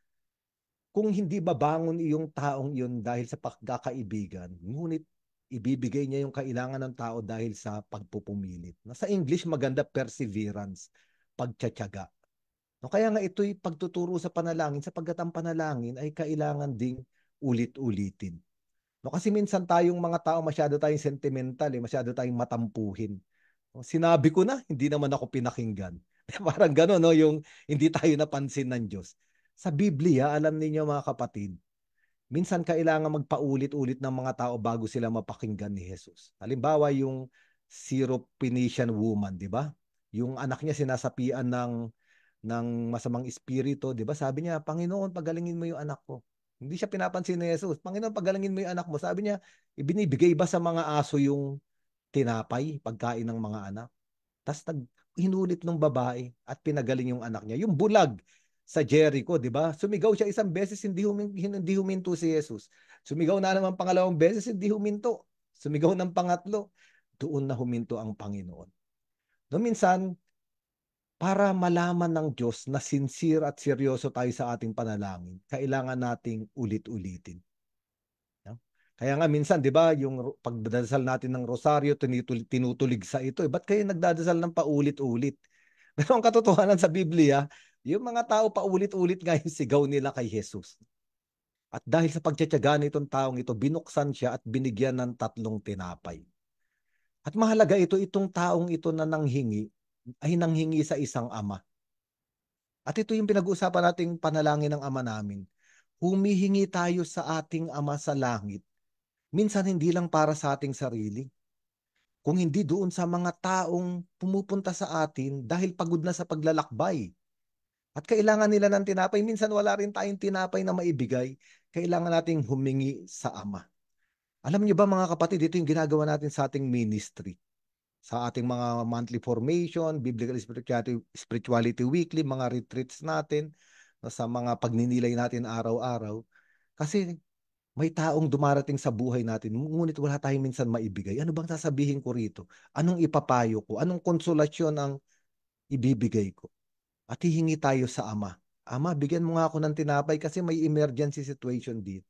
kung hindi babangon yung taong yun dahil sa pagkakaibigan, ngunit ibibigay niya yung kailangan ng tao dahil sa pagpupumilit. Sa English, maganda perseverance, pagtsatsaga. No, kaya nga ito'y pagtuturo sa panalangin, sapagkat ang panalangin ay kailangan ding ulit-ulitin. No, kasi minsan tayong mga tao masyado tayong sentimental, masyado tayong matampuhin. No, sinabi ko na, hindi naman ako pinakinggan. Parang gano'n, no, yung hindi tayo napansin ng Diyos. Sa Biblia, alam niyo mga kapatid, minsan kailangan magpaulit-ulit ng mga tao bago sila mapakinggan ni Jesus. Halimbawa, yung Syrophoenician woman, di ba? Yung anak niya sinasapian ng masamang espiritu, di ba? Sabi niya, Panginoon, pagalingin mo yung anak ko. Hindi siya pinapansin ni Jesus. Panginoon, pagalingin mo yung anak mo. Sabi niya, ibinibigay ba sa mga aso yung tinapay, pagkain ng mga anak? Tapos hinulit ng babae at pinagaling yung anak niya. Yung bulag sa Jericho, di ba? Sumigaw siya isang beses, hindi huminto si Jesus. Sumigaw na naman pangalawang beses, hindi huminto. Sumigaw ng pangatlo, doon na huminto ang Panginoon. No, minsan, para malaman ng Diyos na sincere at seryoso tayo sa ating panalangin, kailangan nating ulit-ulitin. No? Kaya nga minsan, di ba, yung pagdadasal natin ng rosaryo, tinutulig sa ito. Ba't kayo nagdadasal ng paulit-ulit? Pero ang katotohanan sa Biblia, yung mga tao paulit-ulit nga yung sigaw nila kay Jesus. At dahil sa pagtsatsaga nitong taong ito, binuksan siya at binigyan ng 3 tinapay. At mahalaga itong taong ito na nanghingi, ay nanghingi sa isang ama. At ito yung pinag-uusapan nating panalangin ng ama namin. Humihingi tayo sa ating ama sa langit. Minsan hindi lang para sa ating sarili, kung hindi doon sa mga taong pumupunta sa atin dahil pagod na sa paglalakbay. At kailangan nila ng tinapay. Minsan wala rin tayong tinapay na maibigay. Kailangan nating humingi sa Ama. Alam niyo ba mga kapatid, ito yung ginagawa natin sa ating ministry. Sa ating mga monthly formation, Biblical Spirituality Weekly, mga retreats natin, sa mga pagninilay natin araw-araw. Kasi may taong dumarating sa buhay natin, ngunit wala tayong minsan maibigay. Ano bang sasabihin ko rito? Anong ipapayo ko? Anong konsolasyon ang ibibigay ko? At hihingi tayo sa Ama. Ama, bigyan mo nga ako ng tinapay kasi may emergency situation dito.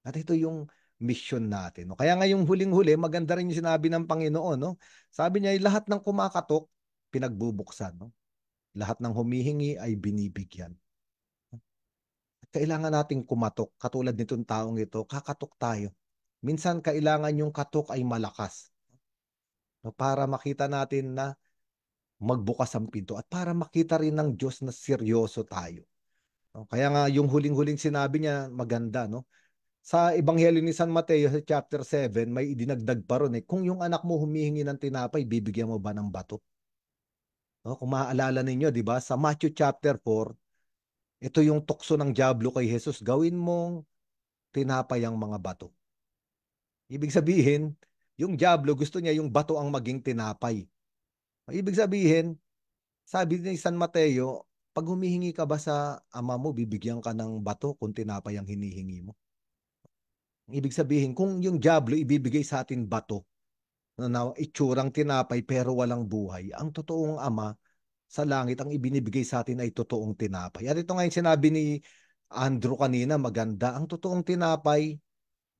At ito yung mission natin. No? Kaya nga yung huling-huli, maganda rin yung sinabi ng Panginoon. No? Sabi niya, lahat ng kumakatok, pinagbubuksan. No? Lahat ng humihingi ay binibigyan. At kailangan nating kumatok. Katulad nitong taong ito, kakatok tayo. Minsan, kailangan yung katok ay malakas. No? Para makita natin na magbukas ang pinto at para makita rin ng Diyos na seryoso tayo. No? Kaya nga yung huling-huling sinabi niya maganda, no? Sa Ebanghelyo ni San Mateo sa chapter 7, may idinagdag pa ron kung yung anak mo humihingi ng tinapay, bibigyan mo ba ng bato? No? Kung maaalala ninyo, di ba? Sa Matthew chapter 4, ito yung tukso ng diablo kay Jesus, gawin mong tinapay ang mga bato. Ibig sabihin, yung diablo gusto niya yung bato ang maging tinapay. Ibig sabihin, sabi ni San Mateo, pag humihingi ka ba sa ama mo, bibigyan ka ng bato kung tinapay ang hinihingi mo. Ibig sabihin, kung yung diablo ibibigay sa atin bato, na itsurang tinapay pero walang buhay, ang totoong ama sa langit, ang ibinibigay sa atin ay totoong tinapay. At ito nga yung sinabi ni Andrew kanina, maganda, ang totoong tinapay,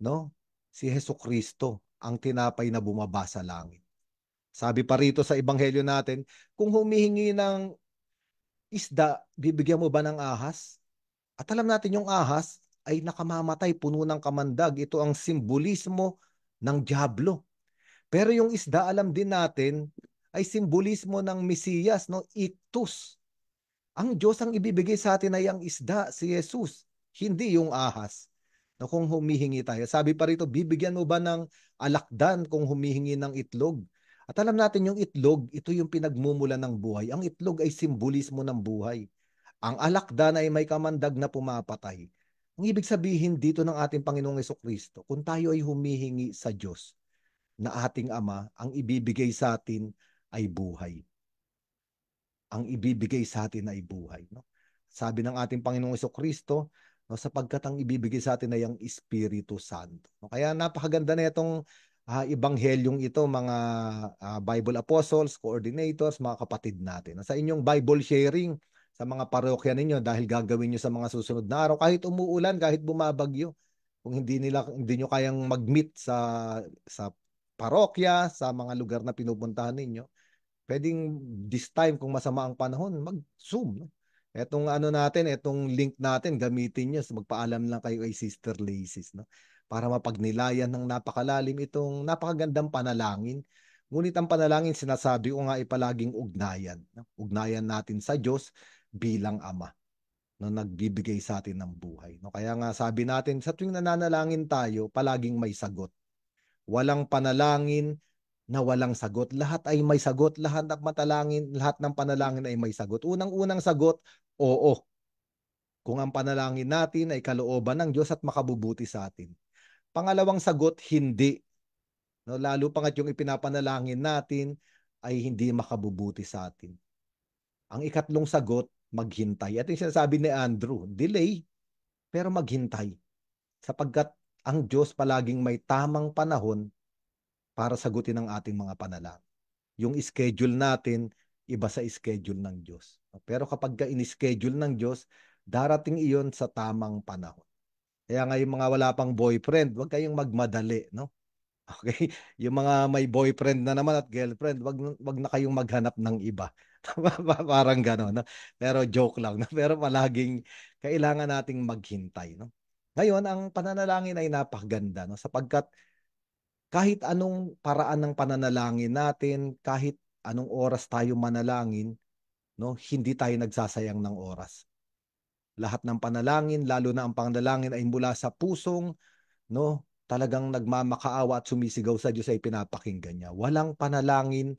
no? Si Hesukristo, ang tinapay na bumaba sa langit. Sabi pa rito sa ebanghelyo natin, kung humihingi ng isda, bibigyan mo ba ng ahas? At alam natin yung ahas ay nakamamatay, puno ng kamandag. Ito ang simbolismo ng diablo. Pero yung isda, alam din natin, ay simbolismo ng Mesiyas, no? Iktus. Ang Diyos ang ibibigay sa atin ay ang isda, si Jesus, hindi yung ahas. No, kung humihingi tayo. Sabi pa rito, bibigyan mo ba ng alakdan kung humihingi ng itlog? At alam natin yung itlog, ito yung pinagmumulan ng buhay. Ang itlog ay simbolismo ng buhay. Ang alakdan ay may kamandag na pumapatay. Ang ibig sabihin dito ng ating Panginoong Hesukristo, kung tayo ay humihingi sa Diyos na ating Ama, ang ibibigay sa atin ay buhay. Ang ibibigay sa atin ay buhay. No? Sabi ng ating Panginoong Hesukristo, no, sapagkat ang ibibigay sa atin ay ang Espiritu Santo. No? Kaya napakaganda na itong ibanghelyong ito, mga Bible Apostles, coordinators, mga kapatid natin. Sa inyong Bible sharing, sa mga parokya ninyo, dahil gagawin nyo sa mga susunod na araw, kahit umuulan, kahit bumabagyo, kung hindi nyo kayang mag-meet sa parokya, sa mga lugar na pinupuntahan ninyo, pwedeng this time kung masama ang panahon, mag-Zoom. No? Etong ano natin, etong link natin, gamitin nyo. So magpaalam lang kayo kay Sister Laces, no? Para mapagnilayan ng napakalalim itong napakagandang panalangin. Ngunit ang panalangin, sinasabi ko nga, ipalaging ugnayan. No? Ugnayan natin sa Diyos bilang Ama na nagbibigay sa atin ng buhay. No? Kaya nga sabi natin, sa tuwing nananalangin tayo, palaging may sagot. Walang panalangin na walang sagot. Lahat ay may sagot. Lahat ng matalangin, lahat ng panalangin ay may sagot. Unang-unang sagot, oo. Kung ang panalangin natin ay kalooban ng Diyos at makabubuti sa atin. Pangalawang sagot, hindi. No, lalo pa nga yung ipinapanalangin natin ay hindi makabubuti sa atin. Ang ikatlong sagot, maghintay. At yung sinasabi ni Andrew, delay, pero maghintay. Sapagkat ang Diyos palaging may tamang panahon para sagutin ang ating mga panalangin. Yung schedule natin, iba sa schedule ng Diyos. Pero kapag in-schedule ng Diyos, darating iyon sa tamang panahon. Kaya nga yung mga wala pang boyfriend, huwag kayong magmadali, no? Okay? Yung mga may boyfriend na naman at girlfriend, wag na kayong maghanap ng iba. Parang gano'n, no? Pero joke lang, no? Pero palaging kailangan nating maghintay, no? Ngayon, ang pananalangin ay napakaganda, no? Sapagkat kahit anong paraan ng pananalangin natin, kahit anong oras tayo manalangin, no, hindi tayo nagsasayang ng oras. Lahat ng panalangin, lalo na ang panalangin ay mula sa pusong, no, talagang nagmamakaawa at sumisigaw sa Diyos ay pinapakinggan niya. Walang panalangin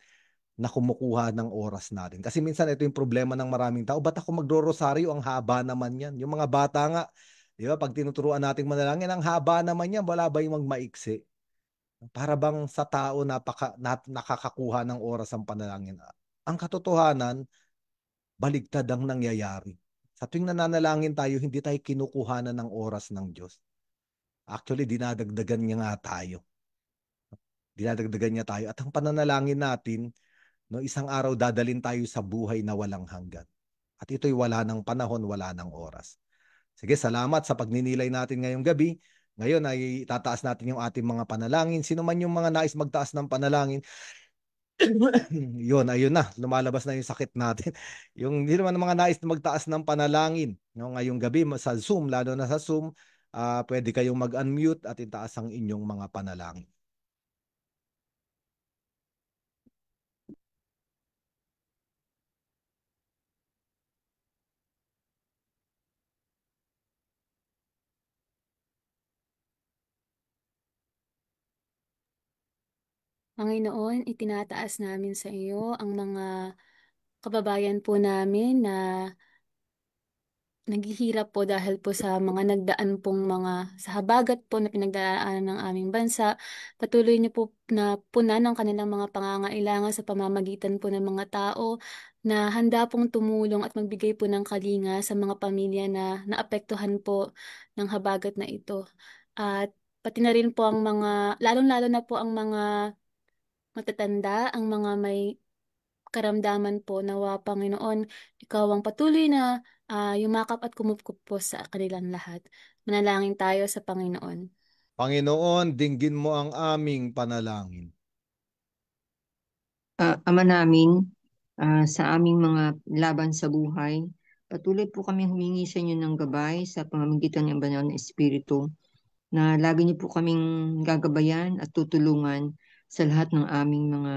na kumukuha ng oras natin. Kasi minsan ito yung problema ng maraming tao. Ba't ako magro-rosaryo? Ang haba naman yan. Yung mga bata nga, di ba, pag tinuturuan natin manalangin, ang haba naman yan. Wala ba yung magmaiksi? Para bang sa tao nakakakuha ng oras ang panalangin. Ang katotohanan, baligtad ang nangyayari. Sa tuwing nananalangin tayo, hindi tayo kinukuhanan ng oras ng Diyos. Actually, dinadagdagan niya nga tayo. Dinadagdagan niya tayo. At ang pananalangin natin, no, isang araw dadalin tayo sa buhay na walang hanggan. At ito'y wala ng panahon, wala ng oras. Sige, salamat sa pagninilay natin ngayong gabi. Ngayon ay tataas natin yung ating mga panalangin. Sino man yung mga nais magtaas ng panalangin, yun, ayun na. Lumalabas na yung sakit natin. Yung hindi naman mga nais na magtaas ng panalangin, no, ngayong gabi sa Zoom, lalo na sa Zoom, pwede kayong mag-unmute at itaas ang inyong mga panalangin. Panginoon, itinataas namin sa iyo ang mga kababayan po namin na naghihirap po dahil po sa mga nagdaan pong sa habagat po na pinagdaanan ng aming bansa. Patuloy niyo po na punan ang kanilang mga pangangailangan sa pamamagitan po ng mga tao na handa pong tumulong at magbigay po ng kalinga sa mga pamilya na naapektuhan po ng habagat na ito. At pati na rin po ang lalong-lalo na po ang mga matatanda, ang mga may karamdaman po. Nawa Panginoon, ikaw ang patuloy na yumakap at kumupkup po sa kanilang lahat. Manalangin tayo sa Panginoon. Panginoon, dinggin mo ang aming panalangin. Ama namin, sa aming mga laban sa buhay, patuloy po kami humingi sa inyo ng gabay sa pamamagitan ng banal na Espiritu, na lagi niyo po kaming gagabayan at tutulungan sa lahat ng aming mga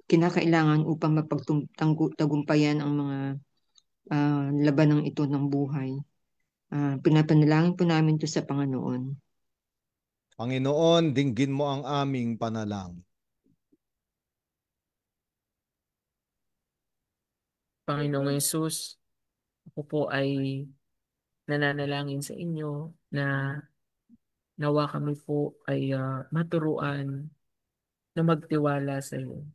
kinakailangan upang mapagtagumpayan ang mga labanang ito ng buhay. Pinapanalangin po namin to sa Panginoon. Panginoon, dinggin mo ang aming panalangin. Panginoong Yesus, ako po ay nananalangin sa inyo na nawa kami po ay maturuan na magtiwala sa iyo.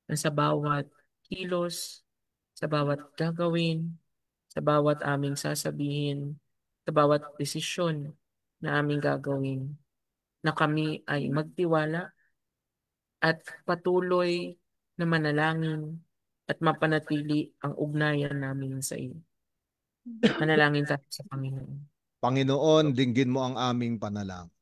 Na sa bawat kilos, sa bawat gagawin, sa bawat aming sasabihin, sa bawat desisyon na aming gagawin, na kami ay magtiwala at patuloy na manalangin at mapanatili ang ugnayan namin sa iyo. Manalangin tayo sa Panginoon. Panginoon, dinggin mo ang aming panalangin.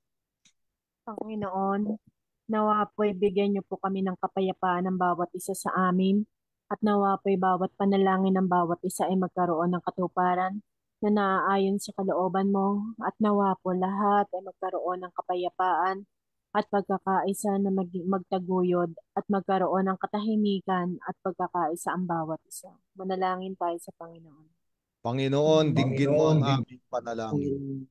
Panginoon, nawa po'y bigyan niyo po kami ng kapayapaan ng bawat isa sa amin at nawa po'y bawat panalangin ng bawat isa ay magkaroon ng katuparan na naaayon sa kalooban mo at nawa po lahat ay magkaroon ng kapayapaan at pagkakaisa na magtaguyod at magkaroon ng katahimikan at pagkakaisa ang bawat isa. Manalangin tayo sa Panginoon. Panginoon, dinggin mo ang aming panalangin.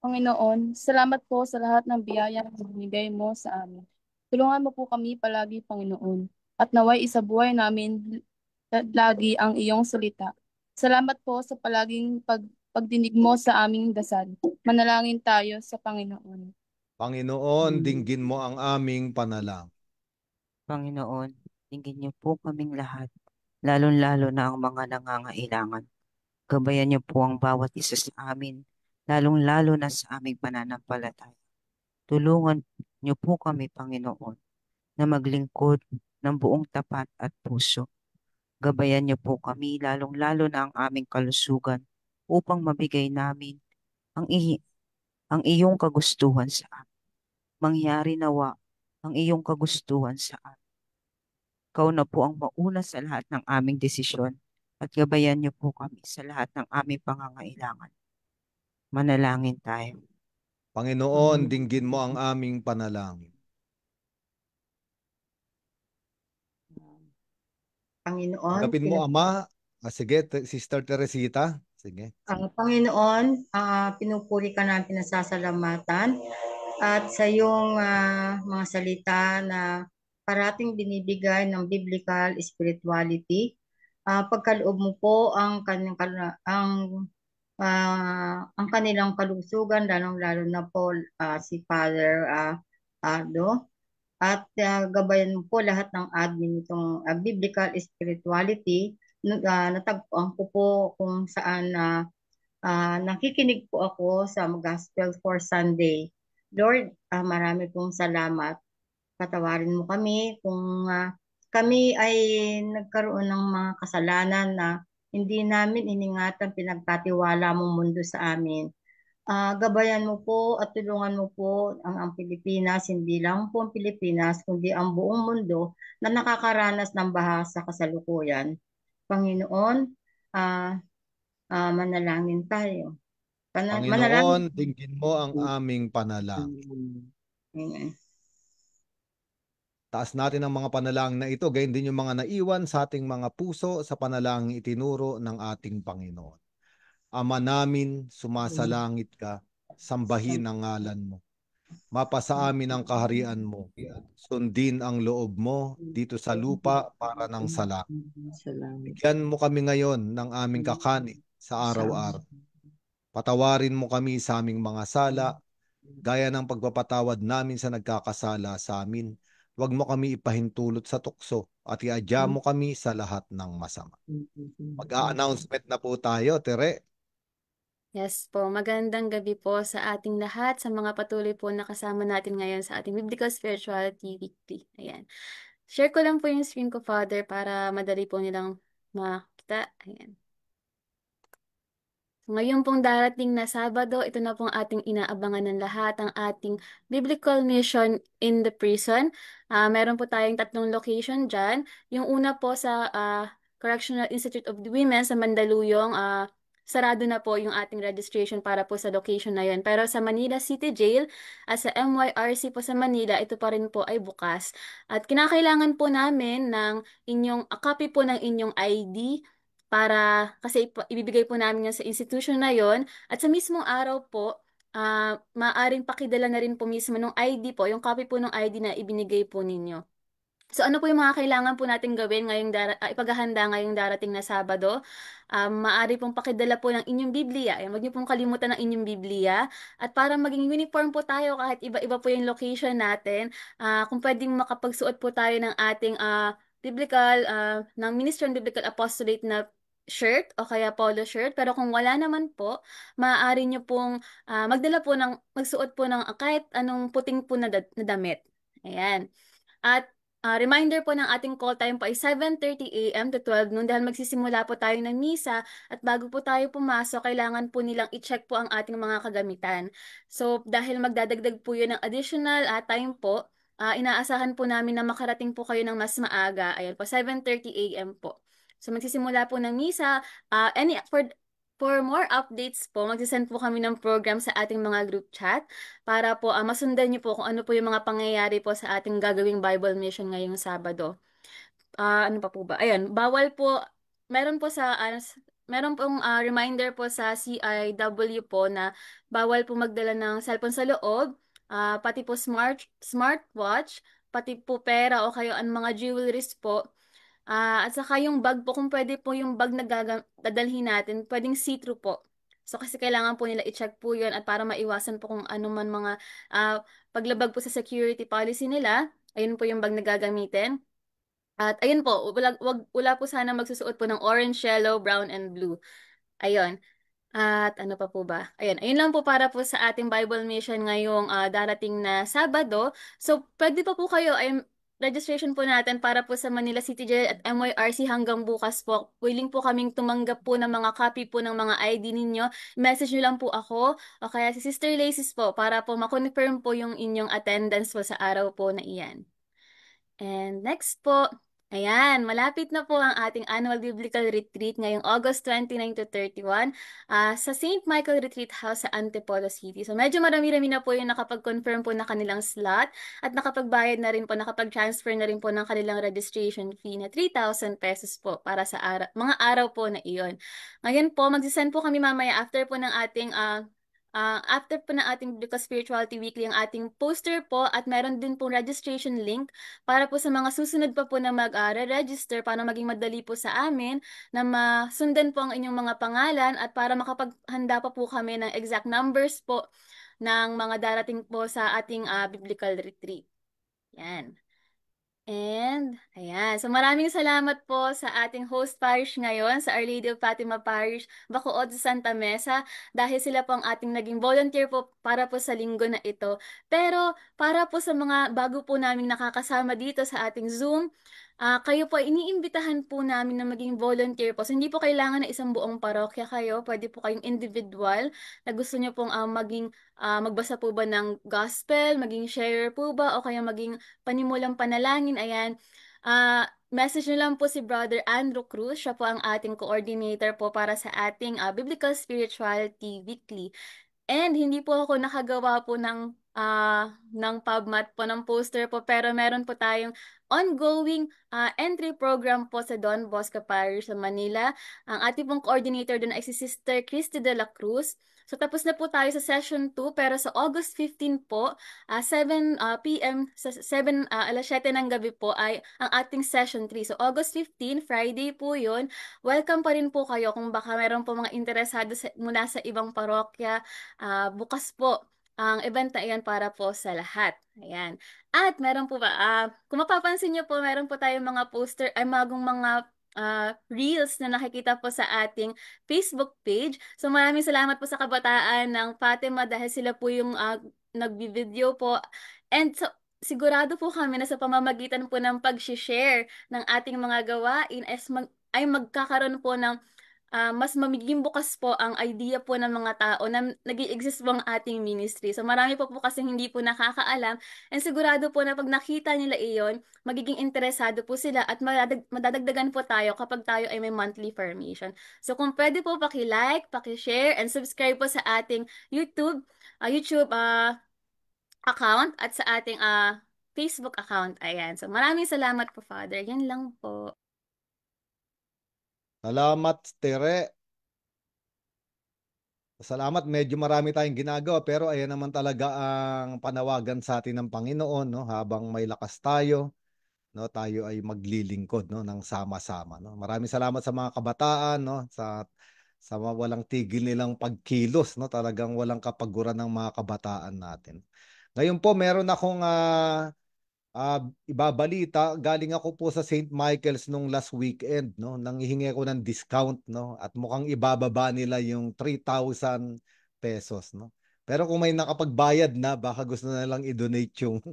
Panginoon, salamat po sa lahat ng biyaya na binigay mo sa amin. Tulungan mo po kami palagi, Panginoon, at naway isabuhay namin lagi ang iyong salita. Salamat po sa palaging pagdinig mo sa aming dasal. Manalangin tayo sa Panginoon. Panginoon, dinggin mo ang aming panalangin. Panginoon, dinggin niyo po kaming lahat, lalong-lalo na ang mga nangangailangan. Gabayan niyo po ang bawat isa sa amin, lalong-lalo na sa aming pananampalataya. Tulungan niyo po kami, Panginoon, na maglingkod ng buong tapat at puso. Gabayan niyo po kami, lalong-lalo na ang aming kalusugan, upang mabigay namin ang, ang iyong kagustuhan sa amin. Mangyari nawa ang iyong kagustuhan sa amin. Ikaw na po ang mauna sa lahat ng aming desisyon at gabayan niyo po kami sa lahat ng aming pangangailangan. Manalangin tayo. Panginoon, dinggin mo ang aming panalangin. Panginoon, Tanggapin mo, Ama. Sige, Sister Teresita. Sige. Panginoon, pinupuri ka namin, pinasasalamatan at sa iyong mga salita na parating binibigay ng biblical spirituality. Pagkaloob mo po ang kanilang kalusugan, lalong-lalo na po si Father Ardo. At gabayan mo po lahat ng admin itong biblical spirituality. Natagpuan ko po kung saan nakikinig po ako sa Gospel for Sunday. Lord, marami pong salamat. Patawarin mo kami kung kami ay nagkaroon ng mga kasalanan na hindi namin iningatan pinagkatiwala mong mundo sa amin. Gabayan mo po at tulungan mo po ang Pilipinas, hindi lang po ang Pilipinas, kundi ang buong mundo na nakakaranas ng baha sa kasalukuyan. Panginoon, manalangin tayo. Panginoon, dinggin mo ang aming panalangin. Amen. Taas natin ang mga panalangin na ito, gayon din yung mga naiwan sa ating mga puso sa panalangin itinuro ng ating Panginoon. Ama namin, sumasalangit ka, sambahin ang ngalan mo. Mapasa amin ang kaharian mo. Sundin ang loob mo dito sa lupa para ng langit. Bigyan mo kami ngayon ng aming kakanin sa araw-araw. Patawarin mo kami sa aming mga sala, gaya ng pagpapatawad namin sa nagkakasala sa amin. Huwag mo kami ipahintulot sa tukso at iadya mo kami sa lahat ng masama. Mag-a-announcement na po tayo, Tere. Yes po, magandang gabi po sa ating lahat, sa mga patuloy po na kasama natin ngayon sa ating Biblical Spirituality Weekly. Ayan. Share ko lang po yung screen ko, Father, para madali po nilang makita. Ayan. Ngayon pong darating na Sabado, ito na pong ating inaabangan ng lahat, ang ating Biblical Mission in the Prison. Meron po tayong 3 location dyan. Yung una po sa Correctional Institute of the Women sa Mandaluyong, sarado na po yung ating registration para po sa location na yun. Pero sa Manila City Jail at sa MYRC po sa Manila, ito pa rin po ay bukas. At kinakailangan po namin ng a copy po ng inyong ID, para kasi ibibigay po namin yan sa institution na yon, at sa mismong araw po maaring pakidala na rin po mismo ng ID po, yung copy po ng ID na ibinigay po ninyo. So ano po yung mga kailangan po natin gawin ipaghahanda ngayong darating na Sabado? Maaari pong pakidala po ng inyong Biblia. Ayan, huwag niyo pong kalimutan ng inyong Biblia. At para maging uniform po tayo kahit iba-iba po yung location natin, kung pwedeng makapagsuot po tayo ng ating ng Ministry of Biblical Apostolate na shirt o kaya polo shirt. Pero kung wala naman po, maaari niyo pong magsuot po ng kahit anong puting po na damit. Ayan. At reminder po ng ating call time po ay 7:30 a.m. to 12 noon dahil magsisimula po tayo ng misa at bago po tayo pumasok, kailangan po nilang i-check po ang ating mga kagamitan. So dahil magdadagdag po yun ng additional time po, inaasahan po namin na makarating po kayo ng mas maaga. Ayan po, 7:30 a.m. po. So magsisimula po ng misa. For more updates po, magsisend po kami ng program sa ating mga group chat para po masundan niyo po kung ano po yung mga pangyayari po sa ating gagawing Bible mission ngayong Sabado. Ano pa po ba? Ayun, bawal po, meron po meron pong reminder po sa CIW po na bawal po magdala ng cellphone sa loob, pati po smartwatch, pati po pera o kayo ang mga jewelries po. At saka yung bag po, kung pwede po yung bag na dadalhin natin, pwedeng see-through po. So kasi kailangan po nila i-check po yun at para maiwasan po kung ano man mga paglabag po sa security policy nila, ayun po yung bag na gagamitin. At ayun po, wala po sana magsusuot po ng orange, yellow, brown, and blue. Ayun. At ano pa po ba? Ayun lang po para po sa ating Bible mission ngayong darating na Sabado. So, pwede pa po kayo, registration po natin para po sa Manila City Jail at MYRC hanggang bukas po. Willing po kaming tumanggap po ng mga copy po ng mga ID ninyo. Message nyo lang po ako o kaya si Sister Laces po para po makonfirm po yung inyong attendance po sa araw po na iyan. And next po, ayan, malapit na po ang ating annual biblical retreat ngayong August 29 to 31 sa St. Michael Retreat House sa Antipolo City. So medyo marami-rami na po yung nakapag-confirm po na kanilang slot at nakapagbayad na rin po, nakapag-transfer na rin po ng kanilang registration fee na 3,000 pesos po para sa mga araw po na iyon. Ngayon po, magsisend po kami mamaya after po ng ating after po ng ating Biblical Spirituality Weekly ang ating poster po at meron din pong registration link para po sa mga susunod pa po na mag-register para maging madali po sa amin na masundan po ang inyong mga pangalan at para makapaghanda pa po kami ng exact numbers po ng mga darating po sa ating biblical retreat. Yan. And, ayan. So, maraming salamat po sa ating host parish ngayon, sa Our Lady of Fatima Parish, Bacood sa Santa Mesa, dahil sila po ang ating naging volunteer po para po sa linggo na ito. Pero, para po sa mga bago po naming nakakasama dito sa ating Zoom, kayo po, iniimbitahan po namin na maging volunteer po. So, hindi po kailangan na isang buong parokya kayo. Pwede po kayong individual na gusto nyo pong magbasa po ba ng gospel, maging sharer po ba, o kaya maging panimulang panalangin. Ayan. Message nyo lang po si Brother Andrew Cruz. Siya po ang ating coordinator po para sa ating Biblical Spirituality Weekly. And hindi po ako nakagawa po ng PubMat po ng poster po, pero meron po tayong ongoing entry program po sa Don Bosco Parish sa Manila. Ang ating pong coordinator doon ay si Sister Christy de la Cruz. So tapos na po tayo sa session 2, pero sa August 15 po, 7 p.m. sa 7 ng gabi po ay ang ating session 3. So August 15, Friday po 'yun. Welcome pa rin po kayo kung baka meron po mga interesado mula sa ibang parokya. Bukas po ang event na iyan para po sa lahat. Ayan. At meron po ba, kung mapapansin niyo po, meron po tayong mga poster, ay mga reels na nakikita po sa ating Facebook page. So maraming salamat po sa kabataan ng Fatima dahil sila po yung nagbi-video po. And so, sigurado po kami na sa pamamagitan po ng pag-share ng ating mga gawain ay magkakaroon po ng mas mamiging bukas po ang idea po ng mga tao na nag-i-exist po ang ating ministry. So marami po kasi hindi po nakakaalam and sigurado po na pag nakita nila iyon, magiging interesado po sila at madadagdagan po tayo kapag tayo ay may monthly formation. So kung pwede po paki-like, paki-share, and subscribe po sa ating YouTube account at sa ating Facebook account. Ayan. So maraming salamat po, Father. Yan lang po. Salamat, Tere. Salamat, medyo marami tayong ginagawa pero ayan naman talaga ang panawagan sa atin ng Panginoon, no? Habang may lakas tayo, no, tayo ay maglilingkod, no, ng sama-sama, no. Maraming salamat sa mga kabataan, no, sa walang tigil nilang pagkilos, no. Talagang walang kapaguran ng mga kabataan natin. Ngayon po meron akong ibabalita. Galing ako po sa St. Michael's nung last weekend, no. Nanghihingi ako ng discount, no, at mukhang ibababa nila yung 3,000 pesos, no. Pero kung may nakapagbayad na, baka gusto na lang i-donate yung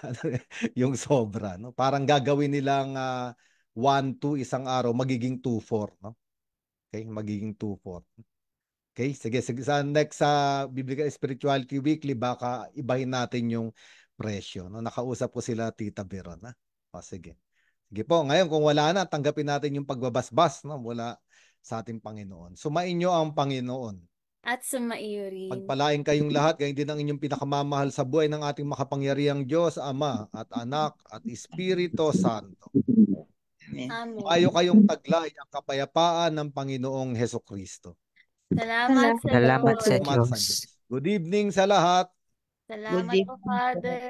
ano, yung sobra, no. Parang gagawin nilang 1-2 isang araw, magiging 2-4, no. Okay, magiging 2-4. Okay, sige, sa next sa Biblical Spirituality Weekly, baka ibahin natin yung presyo, no? Nakausap ko sila Tita Veron, ha? O, sige. Sige po, ngayon kung wala na, tanggapin natin yung pagbabasbas, no? Mula sa ating Panginoon. Sumainyo ang Panginoon. At sumaiyo rin. Pagpalain kayong lahat, gayon din ang inyong pinakamamahal sa buhay ng ating makapangyarihang Diyos, Ama at Anak at Espiritu Santo. Amen. Mayo kayong taglay ang kapayapaan ng Panginoong Hesukristo. Salamat sa Salamat Lord. sa Salamat sa Diyos. Diyos. Good evening sa lahat. Salamat po, Father.